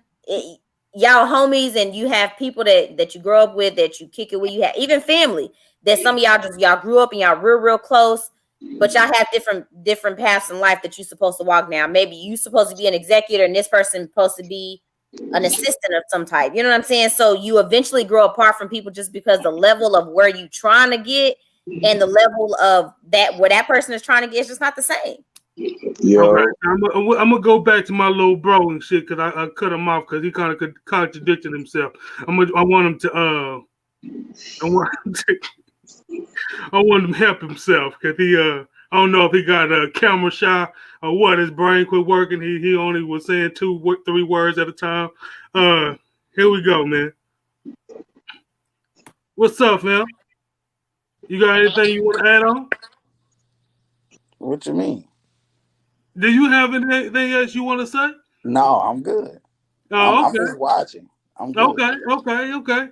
Y'all homies, and you have people that you grow up with, that you kick it with. You have even family that some of y'all grew up and y'all real close, but y'all have different paths in life that you're supposed to walk now. Maybe you supposed to be an executor, and this person supposed to be an assistant of some type. You know what I'm saying? So you eventually grow apart from people, just because the level of where you trying to get and the level of that where that person is trying to get is just not the same. Yeah, okay. I'm gonna go back to my little bro and shit, because I cut him off because he kind of contradicted himself. I want him to I want him to help himself, because he I don't know if he got a camera shy or what. His brain quit working. He only was saying 2-3 words at a time. Here we go, man. What's up, man? You got anything you want to add on? What you mean? Do you have anything else you want to say? No, I'm good. Oh, okay. I'm just watching. I'm good. Okay.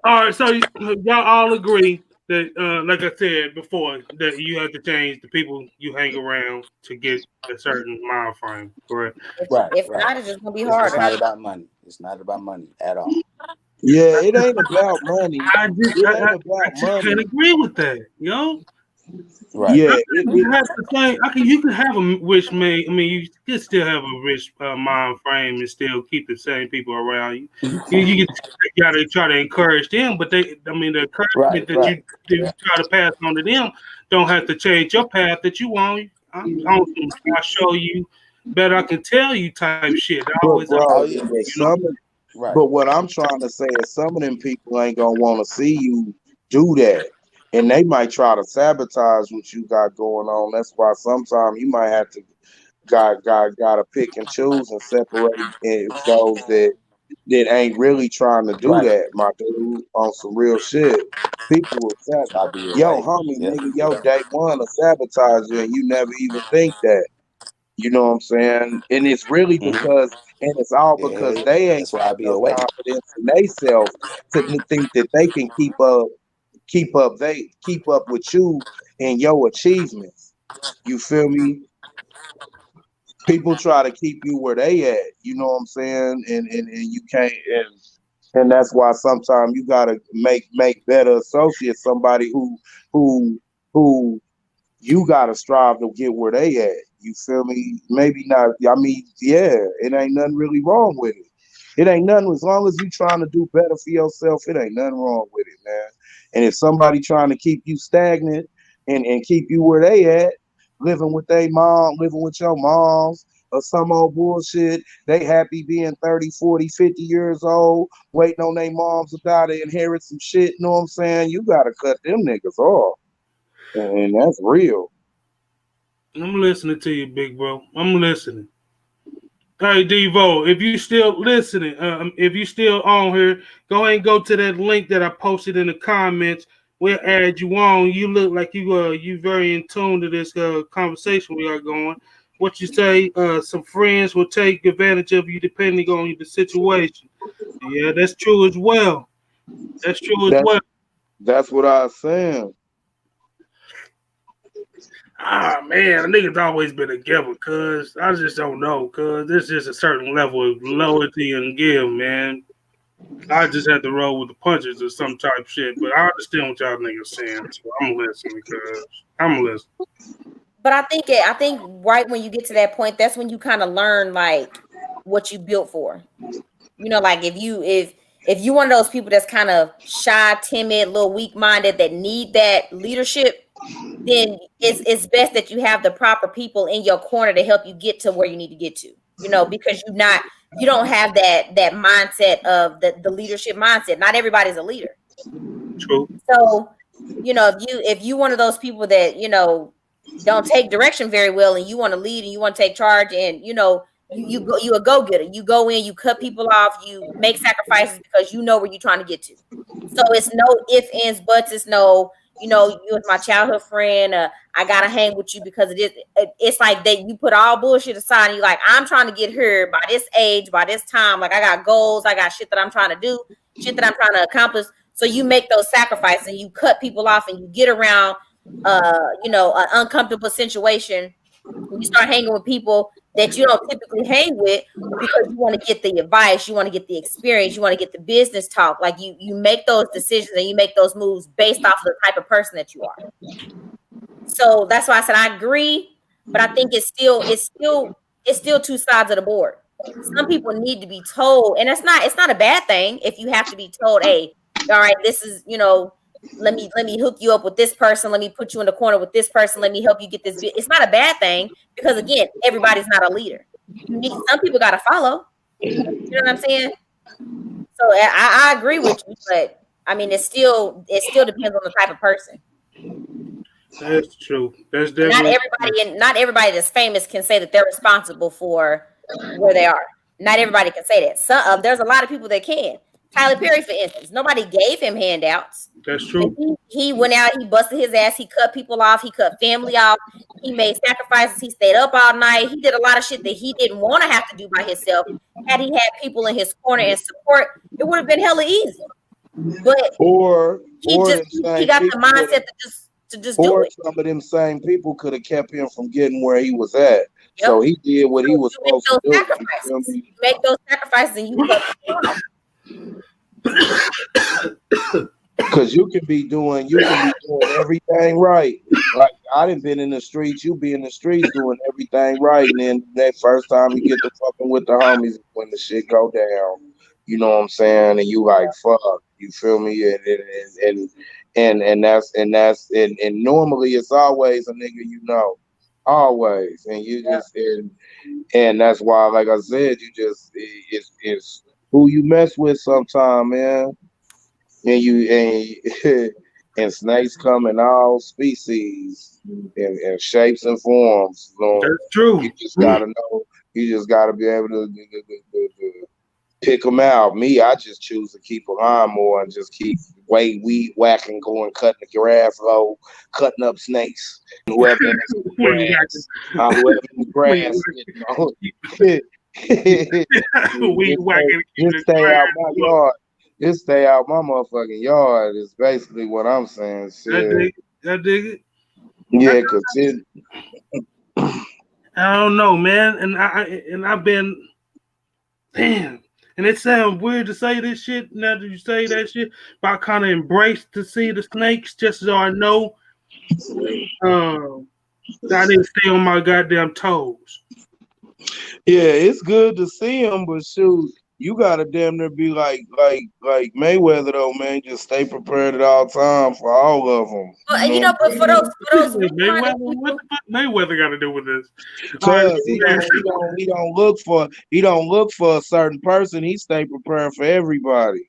All right, so y'all all agree that, like I said before, that you have to change the people you hang around to get a certain mind frame, correct? Right. If not, it's just gonna be harder. It's not about money. It's not about money at all. Yeah, it ain't about money. I just can't agree with that, Right. Yeah, you have to think. You can have a rich man. I mean, you can still have a rich mind frame and still keep the same people around you. You gotta try to encourage them, but the encouragement that you try to pass on to them don't have to change your path that you want. I'll show you better. I can tell you type shit. But what I'm trying to say is, some of them people ain't gonna want to see you do that. And they might try to sabotage what you got going on. That's why sometimes you might have to gotta pick and choose and separate those that ain't really trying to do that, my dude, on some real shit. People will sabotage. Homie, nigga, day one of sabotage you, and you never even think that. You know what I'm saying? And it's really because, and it's all because they ain't got no confidence in themselves to think that they can keep up with you and your achievements. You feel me? People try to keep you where they at. You know what I'm saying? And you can't. And that's why sometimes you gotta make better associates. Somebody who who you gotta strive to get where they at. You feel me? Maybe not. I mean, yeah, it ain't nothing really wrong with it. It ain't nothing as long as you trying to do better for yourself. It ain't nothing wrong with it, man. And if somebody trying to keep you stagnant and keep you where they at, living with their mom, living with your moms, or some old bullshit, they happy being 30, 40, 50 years old, waiting on their moms about to inherit some shit. You know what I'm saying? You gotta cut them niggas off. And that's real. I'm listening to you, big bro. I'm listening. Hey, Devo, if you still listening, if you still on here, go ahead and go to that link that I posted in the comments. We'll add you on. You look like you very in tune to this conversation we are going. What you say? Some friends will take advantage of you depending on the situation. Yeah, that's true as well. That's true as well. That's what I was saying. Ah, man, the niggas always been together, cuz I just don't know, cuz there's just a certain level of loyalty and give, man. I just had to roll with the punches or some type shit, but I understand what y'all niggas saying, so I'm listening, cuz I'm listening. But I think right when you get to that point, that's when you kind of learn like what you built for. You know, like if you one of those people that's kind of shy, timid, little weak minded that need that leadership, then it's best that you have the proper people in your corner to help you get to where you need to get to. You know, because you don't have that mindset of the leadership mindset. Not everybody's a leader. True. So, you know, if you one of those people that, you know, don't take direction very well and you want to lead and you want to take charge and you know you a go-getter. You go in, you cut people off, you make sacrifices because you know where you're trying to get to. So it's no ifs, ands, buts. It's no, you know, you was my childhood friend. I gotta hang with you because it is. It's like that. You put all bullshit aside and you like, I'm trying to get here by this age, by this time. Like I got goals, I got shit that I'm trying to do, shit that I'm trying to accomplish. So you make those sacrifices and you cut people off and you get around, you know, an uncomfortable situation. You start hanging with people that you don't typically hang with because you want to get the advice, you want to get the experience, you want to get the business talk. Like you make those decisions and you make those moves based off of the type of person that you are. So that's why I said I agree, but I think it's still two sides of the board. Some people need to be told, and it's not a bad thing if you have to be told, hey, all right, this is, you know, let me hook you up with this person, let me put you in the corner with this person, let me help you get this. It's not a bad thing because again, everybody's not a leader. Some people got to follow. You know what I'm saying? So I agree with you, but I mean, it still depends on the type of person. That's true. That's definitely not everybody that's famous can say that they're responsible for where they are. Not everybody can say that. There's a lot of people that can. Tyler Perry, for instance, nobody gave him handouts. That's true. He went out, he busted his ass, he cut people off, he cut family off, he made sacrifices, he stayed up all night, he did a lot of shit that he didn't want to have to do by himself. Had he had people in his corner and support, it would have been hella easy. But he got the mindset to just do it. Some of them same people could have kept him from getting where he was at. Yep. So he did what he was supposed to do. You make those sacrifices and you cut them off. Because you can be doing everything right. Like I done been in the streets, you be in the streets doing everything right, and then that first time you get to fucking with the homies when the shit go down. You know what I'm saying? And you like fuck, you feel me? And that's normally it's always a nigga you know. Always. And you just and that's why, like I said, you just it's who you mess with sometime, man. And snakes come in all species and shapes and forms. You know? That's true. You just gotta know. You just gotta be able to pick them out. Me, I just choose to keep a lawnmower and just keep weed whacking, going cutting the grass low, cutting up snakes. Whoever in the grass, weed whacking. Just stay out my yard. Just stay out my motherfucking yard is basically what I'm saying. Shit. I dig it. Yeah, because I don't know, man. And I've been damn. And it sounds weird to say this shit now that you say that shit, but I kind of embrace to see the snakes just so I know I need to stay on my goddamn toes. Yeah, it's good to see him, but shoot, you gotta damn near be like Mayweather though, man. Just stay prepared at all times for all of them. Well, but for those Mayweather, what the fuck Mayweather got to do with this? Because he don't look for a certain person. He stay prepared for everybody.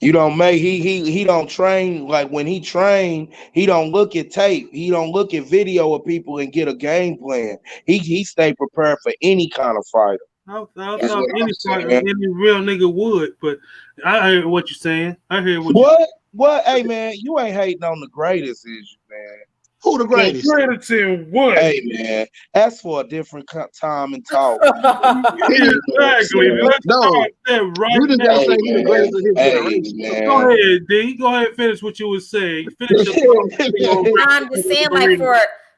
You don't make he don't train like when he train. He don't look at tape. He don't look at video of people and get a game plan. He stay prepared for any kind of fighter. I thought any real nigga would, but I heard what you're saying. I heard what? Hey man, you ain't hating on the greatest, is you, man? Who the greatest? The greatest in what? Hey man, that's for a different time and talk. Exactly. No, you just gotta say he's the greatest in his generation. Go ahead, D. Go ahead and finish what you were saying. Finish I'm just saying, like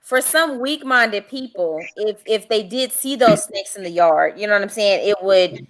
for some weak-minded people, if they did see those snakes in the yard, you know what I'm saying, it would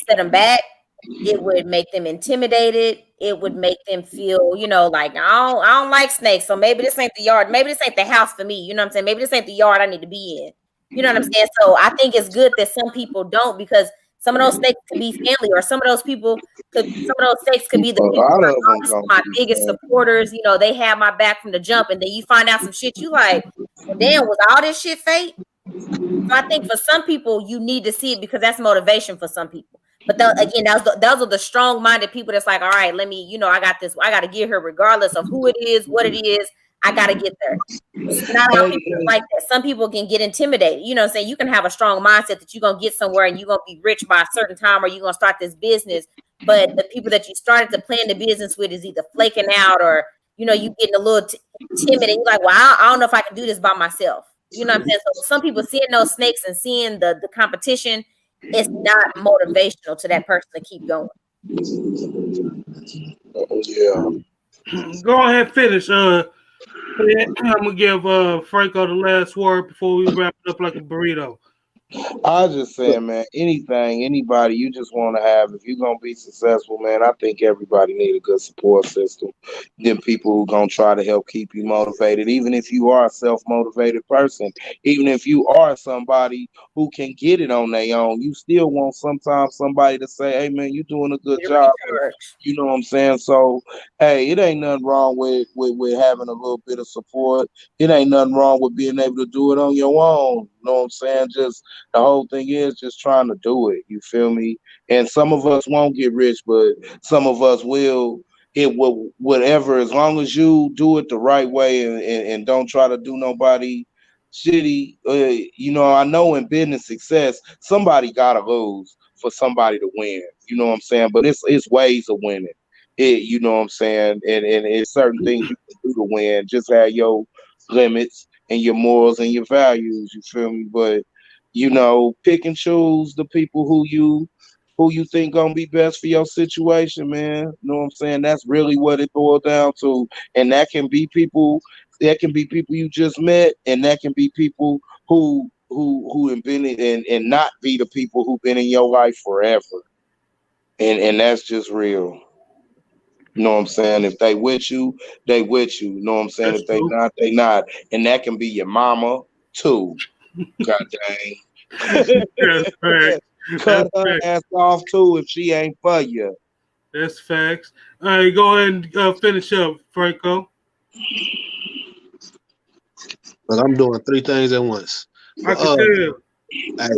set them back. It would make them intimidated. It would make them feel, like I don't like snakes. So maybe this ain't the yard. Maybe this ain't the house for me. You know what I'm saying? Maybe this ain't the yard I need to be in. You know what I'm saying? So I think it's good that some people don't, because some of those snakes could be family, or some of those snakes could be the people my biggest supporters. They have my back from the jump, and then you find out some shit. You like, well, damn, was all this shit fake? So I think for some people, you need to see it because that's motivation for some people. But those are the strong-minded people that's like, all right, let me, I got this. I got to get her regardless of who it is, what it is. I got to get there. Not all people like that. Some people can get intimidated. You know what I'm saying? You can have a strong mindset that you're going to get somewhere and you're going to be rich by a certain time, or you're going to start this business. But the people that you started to plan the business with is either flaking out, or, you getting a little timid, and you're like, well, I don't know if I can do this by myself. You know what I'm saying? So some people seeing those snakes and seeing the competition, it's not motivational to that person to keep going. Yeah. Go ahead, finish. I'm gonna give Franco the last word before we wrap it up like a burrito. I was just saying, man, anybody you just want to have, if you're going to be successful, man, I think everybody need a good support system. Then people who going to try to help keep you motivated, even if you are a self-motivated person, even if you are somebody who can get it on their own, you still want sometimes somebody to say, hey, man, you're doing a good job. You know what I'm saying? So, hey, it ain't nothing wrong with having a little bit of support. It ain't nothing wrong with being able to do it on your own. You know what I'm saying? Just the whole thing is just trying to do it. You feel me? And some of us won't get rich, but some of us will. It will, whatever, as long as you do it the right way and don't try to do nobody shitty. I know in business success, somebody gotta lose for somebody to win. You know what I'm saying? But it's ways of winning. You know what I'm saying? And it's certain things you can do to win. Just have your limits and your morals and your values. You feel me? But pick and choose the people who you think gonna be best for your situation, man. You know what I'm saying? That's really what it boils down to. And that can be people you just met, and that can be people who have been and not be the people who've been in your life forever. And that's just real. You know what I'm saying? If they with you, they with you. You know what I'm saying? If they not, they not. And that can be your mama too. God dang. Cut her ass off too if she ain't for you. That's facts. All right, go ahead and finish up, Franco. But I'm doing 3 things at once. I can tell. Hey,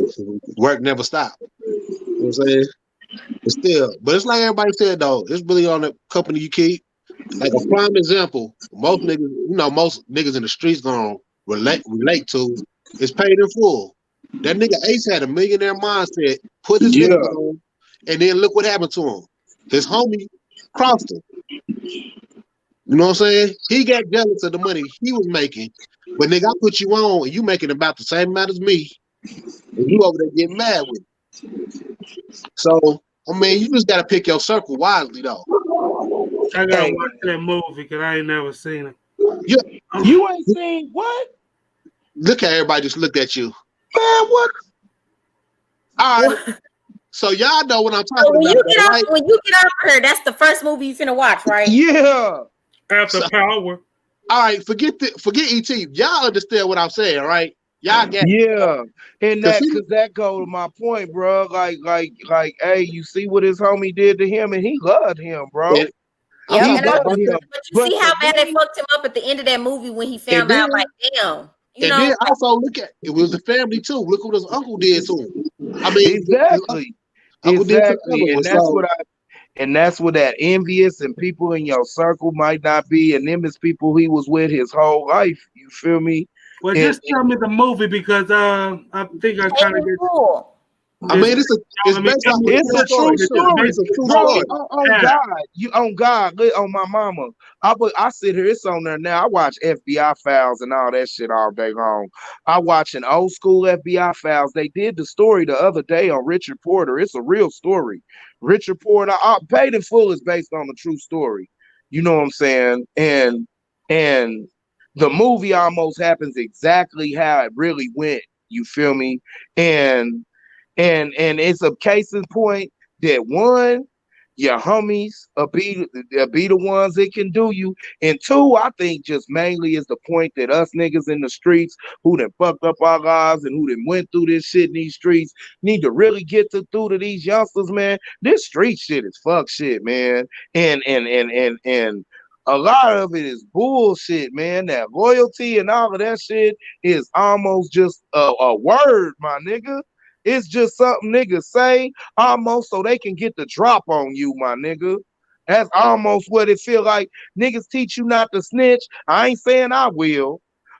work never stop. You know what I'm saying? But it's like everybody said though, it's really on the company you keep. Like a prime example, most niggas in the streets gonna relate to is paid in full. That nigga Ace had a millionaire mindset, put his nigga on, and then look what happened to him. His homie crossed him. You know what I'm saying? He got jealous of the money he was making. But nigga, I put you on and you making about the same amount as me. And you over there getting mad with me. So, I mean, you just gotta pick your circle wisely though. I gotta watch that movie because I ain't never seen it. You ain't seen what? Look how everybody just looked at you. Man, what? All right. So y'all know what I'm So talking when about, right? when you get out of here, that's the first movie you finna watch, right? Yeah. After Power. All right, forget ET. Y'all understand what I'm saying, right? Y'all get Yeah, and because that go to my point, bro. Like, hey, you see what his homie did to him, and he loved him, bro. I'm Yep, talking and about, but you But see how to bad they me, fucked him up at the end of that movie when he and found then out, like, damn, you and know, then also look at it was the family too. Look what his uncle did to him. I mean, his exactly, uncle did to the other and one. So that's what that envious and people in your circle might not be, and them is people he was with his whole life. You feel me? Well, And just tell me the movie because I think I kind of Hating get. Fool. I mean, it's based off a it's true a true story. story, It's a true bro. story. On Yeah. God, on my mama. I sit here, it's on there now. I watch FBI Files and all that shit all day long. I watch an old school FBI Files. They did the story the other day on Richard Porter. It's a real story. Richard Porter, Paid in Full is based on a true story. You know what I'm saying? And the movie almost happens exactly how it really went. You feel me? And and it's a case in point that one, your homies be the ones that can do you. And two, I think just mainly is the point that us niggas in the streets who done fucked up our lives and who done went through this shit in these streets need to really get through to these youngsters, man. This street shit is fuck shit, man. And a lot of it is bullshit, man. That loyalty and all of that shit is almost just a word, my nigga. It's just something niggas say almost so they can get the drop on you, my nigga. That's almost what it feel like. Niggas teach you not to snitch. I ain't saying I will,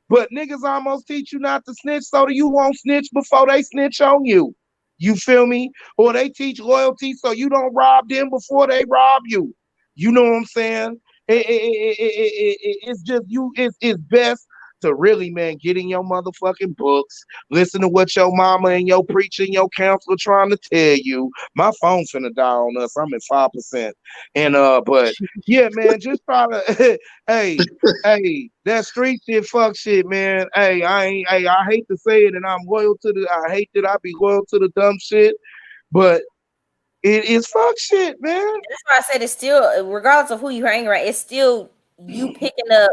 but niggas almost teach you not to snitch so that you won't snitch before they snitch on you. You feel me? Or they teach loyalty so you don't rob them before they rob you. You know what I'm saying? It's just you. It's best to really, man, get in your motherfucking books, listen to what your mama and your preacher and your counselor trying to tell you. My phone's finna die on us. I'm at 5%. And but yeah, man, just try to hey, that street shit, fuck shit, man. Hey, I hate to say it, and I hate that I be loyal to the dumb shit, but it is fuck shit, man. That's why I said it's still, regardless of who you hang around, it's still you picking up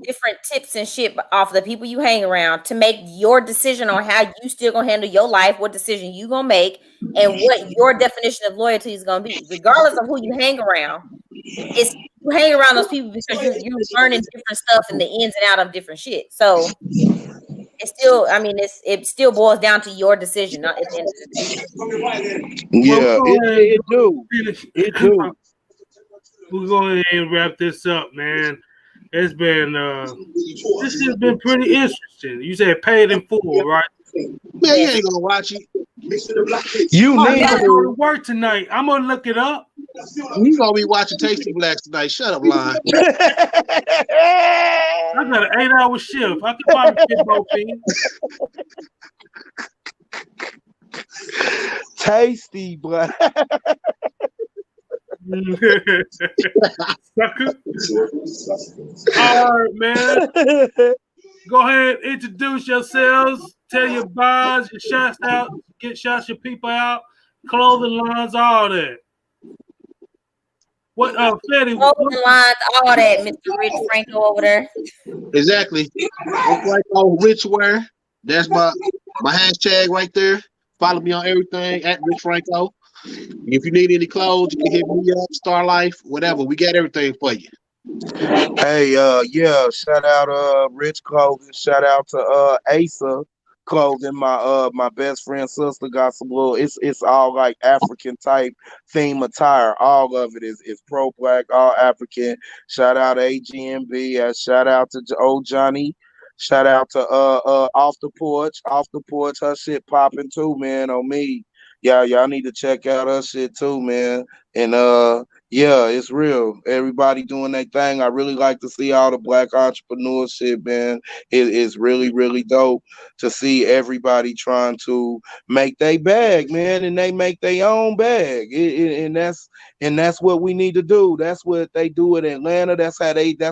different tips and shit off the people you hang around to make your decision on how you still gonna handle your life, what decision you gonna make, and what your definition of loyalty is gonna be, regardless of who you hang around. It's you hang around those people because you're learning different stuff and the ins and out of different shit. So it's still, I mean, it still boils down to your decision, not at the end of the day. Yeah, it do. Finish. It do. We're going to wrap this up, man. It's been this has been pretty interesting. You said Paid in Full, right? Man, you ain't gonna watch it. You I need gotta go to to. work tonight. I'm gonna look it up. You gonna be watching Tasty Blacks tonight. Shut up, line. I got an 8-hour shift. I can find a kid both Tasty Black. Sucker. All right, man. Go ahead, introduce yourselves. Tell your buys, your shots out, get shots your people out, clothing lines, all that. What Fetty? Clothing lines, all that, Mr. Rich Franco over there. Exactly. It's like Rich Wear. That's my hashtag right there. Follow me on everything at Rich Franco. If you need any clothes, you can hit me up, Star Life, whatever. We got everything for you. Hey, yeah, shout out Rich Clothing, shout out to Asa Clothing. My best friend's sister got some little, it's all like African type theme attire. All of it is pro black, all African. Shout out AGMB, shout out to old Johnny. Shout out to Off the Porch. Off the Porch, her shit popping too, man, on me. Yeah, y'all need to check out her shit too, man. And Yeah, it's real. Everybody doing their thing. I really like to see all the black entrepreneurship, man. It's really, really dope to see everybody trying to make their bag, man, and they make their own bag. And that's what we need to do. That's what they do in Atlanta. That's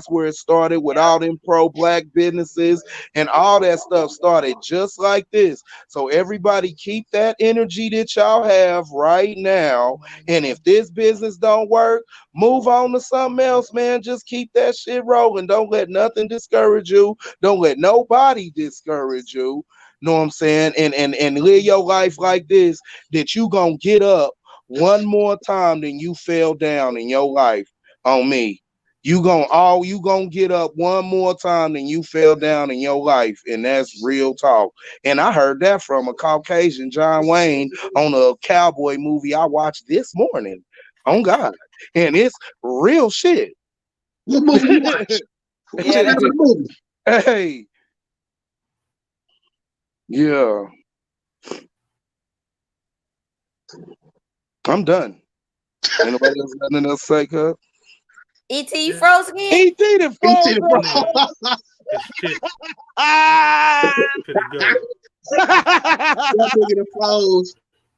where it started with all them pro black businesses and all that stuff started just like this. So everybody keep that energy that y'all have right now. And if this business don't work, move on to something else, man. Just keep that shit rolling. Don't let nothing discourage you. Don't let nobody discourage you. Know what I'm saying? And live your life like this, that you gonna get up one more time than you fell down in your life on me. You gonna get up one more time than you fell down in your life, and that's real talk. And I heard that from a Caucasian, John Wayne, on a cowboy movie I watched this morning. On God. And it's real shit. What movie you watch? What's the name of the movie? Hey. Yeah. I'm done. Anybody else got nothing else to say, cuz? E.T. you froze again? E.T. the froze. Pretty good. That nigga froze.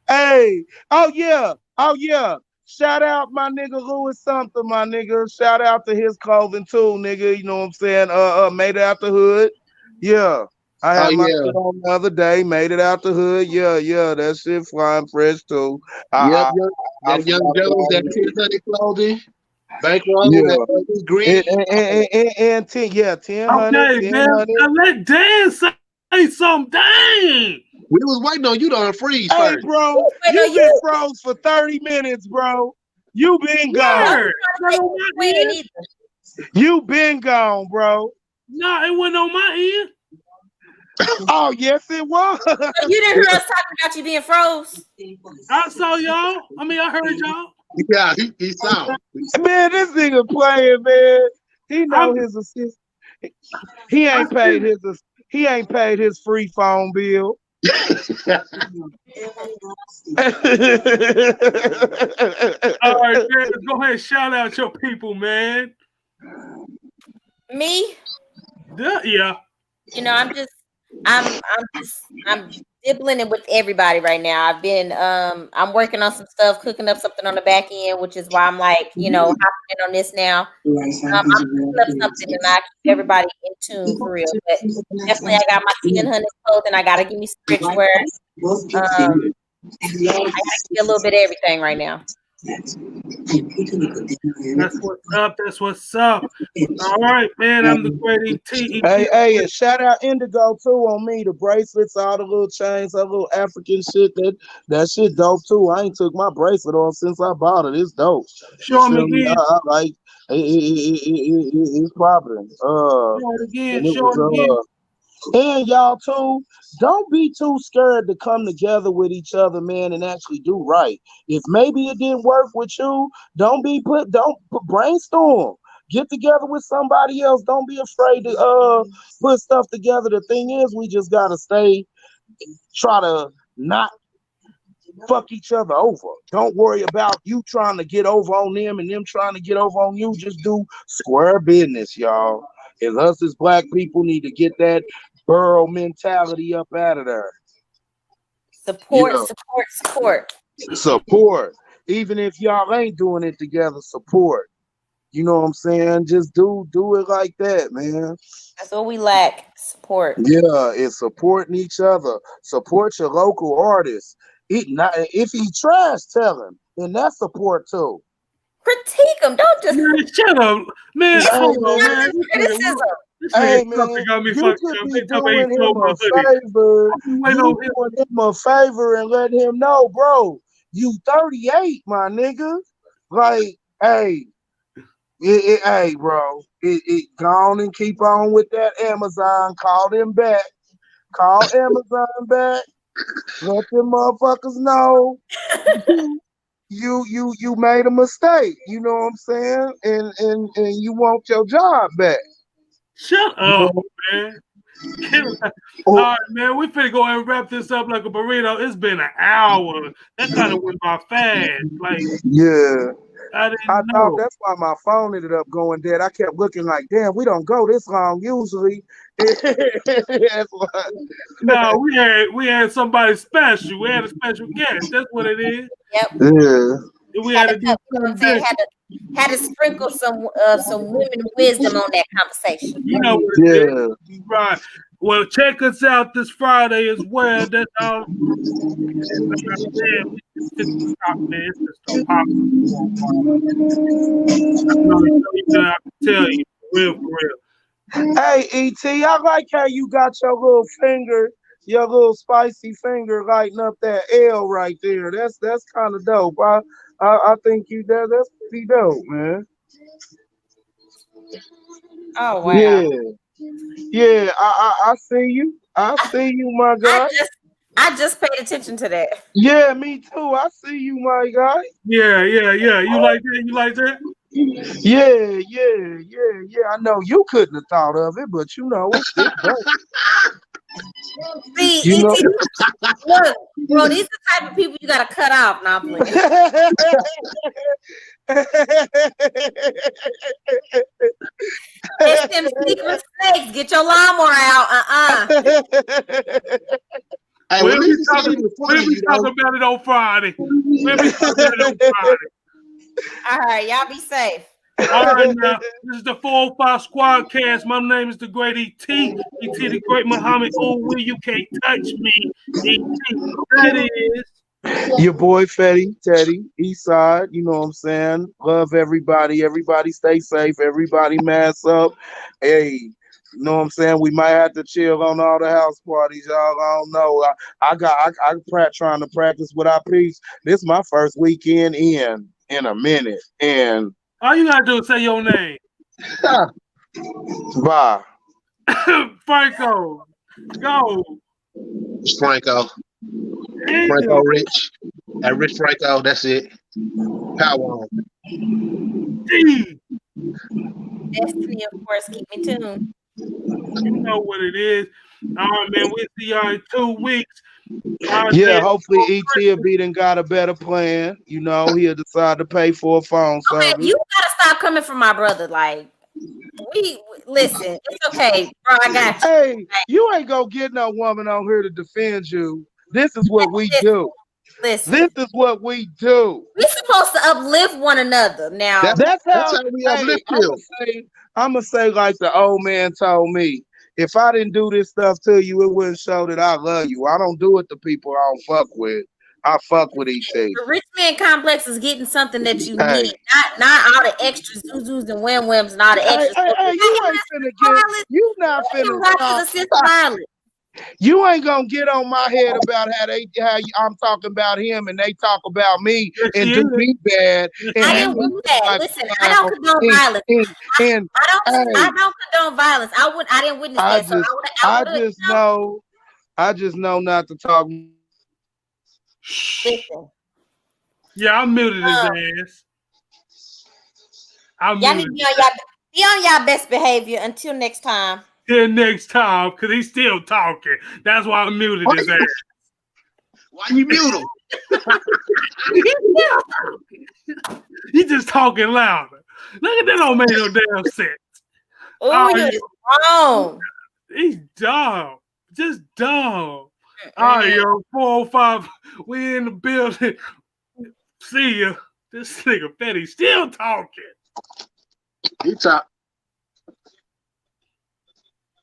Hey. Oh yeah. Shout out my nigga Louis something, my nigga. Shout out to his clothing too, nigga. You know what I'm saying? Made it out the hood. Yeah. I had my shit on the other day, made it out the hood. Yeah. That shit flying fresh too. Young Jones, that 1000 clothing. Bankroll, that green. And 1000. Okay, man. Now let Dan say something. Dang. We was waiting on you to unfreeze hey, first. bro, you been froze for 30 minutes, bro. You been gone. You been gone, bro. No, it wasn't on my end. Oh, yes, it was. So you didn't hear us talking about you being froze? I saw y'all. I mean, I heard y'all. Yeah, he saw. Man, this nigga playing, man. He know his assist. He ain't paid his free phone bill. All right, man, go ahead and shout out your people, man. Me? Yeah. You know, I'm dibbling it with everybody right now. I've been I'm working on some stuff, cooking up something on the back end, which is why I'm like, you know, hopping in on this now. I'm cooking up something and I keep everybody in tune for real. But definitely I got my 1000 clothing. I gotta give me some rich wear. I gotta get a little bit of everything right now. That's what's up. All right, man. I'm the great ET. Hey, and shout out Indigo too on me. The bracelets, all the little chains, that little African shit. That shit dope too. I ain't took my bracelet off since I bought it. It's dope. Show me again. I like it's popping. Show it again. And y'all too, don't be too scared to come together with each other, man, and actually do right. If maybe it didn't work with you, don't brainstorm. Get together with somebody else. Don't be afraid to put stuff together. The thing is, we just gotta try to not fuck each other over. Don't worry about you trying to get over on them and them trying to get over on you. Just do square business, y'all. And us as black people need to get that borough mentality up out of there. Support. Even if y'all ain't doing it together, support. You know what I'm saying? Just do it like that, man. That's what we lack. Support. Yeah, it's supporting each other. Support your local artists. If he trash, tell him. And that's support too. Critique him. Don't just shut up, man. Hold on, man. Criticism. Hey man, you could be doing him a favor and let him know, bro. You 38, my nigga. Like, hey, bro. Go on and keep on with that Amazon. Call them back. Call Amazon back. Let them motherfuckers know you made a mistake. You know what I'm saying? And you want your job back. Shut up, man. All right, man. We finna go and wrap this up like a burrito. It's been an hour. That kind of went by fast. Like, yeah. I I didn't thought know. that's why my phone ended up going dead. I kept looking like, damn, we don't go this long usually. That's why. No, we had somebody special. We had a special guest. That's what it is. Yep. Yeah. We had to do something different. Had to sprinkle some women wisdom on that conversation. You know what it is. Right. Well, check us out this Friday as well. That's all. It's just a pop. I can tell you, for real. Hey, E.T., I like how you got your little finger, your little spicy finger lighting up that L right there. That's kind of dope. I think that's pretty dope, man. Oh wow. Yeah. I see you. I see you, my guy. I just paid attention to that. Yeah, me too. I see you, my guy. Yeah. You like that? You like that? Yeah. I know you couldn't have thought of it, but you know it's dope. See, You know- look, bro, these are the type of people you gotta cut off now, please. It's them secret snakes. Get your lawnmower out. Hey, We'll be talking about about it on Friday. All right, y'all be safe. All right, now this is the 405 Squadcast. My name is the great E.T. E.T. the great Muhammad. Oh, you can't touch me. E.T. That is your boy Teddy, Eastside. You know what I'm saying? Love everybody. Everybody stay safe. Everybody mask up. Hey, you know what I'm saying? We might have to chill on all the house parties, y'all. I don't know. I trying to practice what I preach. This is my first weekend in a minute, and all you gotta do is say your name. Bye. Franco. Go. Franco. Franco Rich. And Rich Franco, that's it. Power on. Destiny, of course, keep me tuned. You know what it is. All right, man. We'll see y'all in 2 weeks. Hopefully E.T. will be done got a better plan. You know, he'll decide to pay for a phone service. Okay, you gotta stop coming for my brother. Like, we listen, it's okay, bro. I got you. Hey, you ain't gonna get no woman on here to defend you. This is what we do. Listen. This is what we do. We're supposed to uplift one another. Now that's how we uplift you. I'm gonna say like the old man told me. If I didn't do this stuff to you, it wouldn't show that I love you. I don't do it to people I don't fuck with. I fuck with each other. The rich man complex is getting something that you need, not all the extra zuzus and wham-whams and all the extra. You not finna. You ain't gonna get on my head about how I'm talking about him and they talk about me and do me bad. I didn't do that. Listen, I don't condone violence. I don't condone violence. I didn't witness that. I just know not to talk. Listen. Yeah, I muted his ass. Y'all need to be on y'all best behavior until next time. Till next time, because he's still talking. That's why I muted his ass. Why you mute him? He's just talking louder. Look at that, don't make no damn sense. Oh, you're wrong. He's dumb. Just dumb. All right, yo, 405. We in the building. See ya. This nigga Betty still talking. He talk.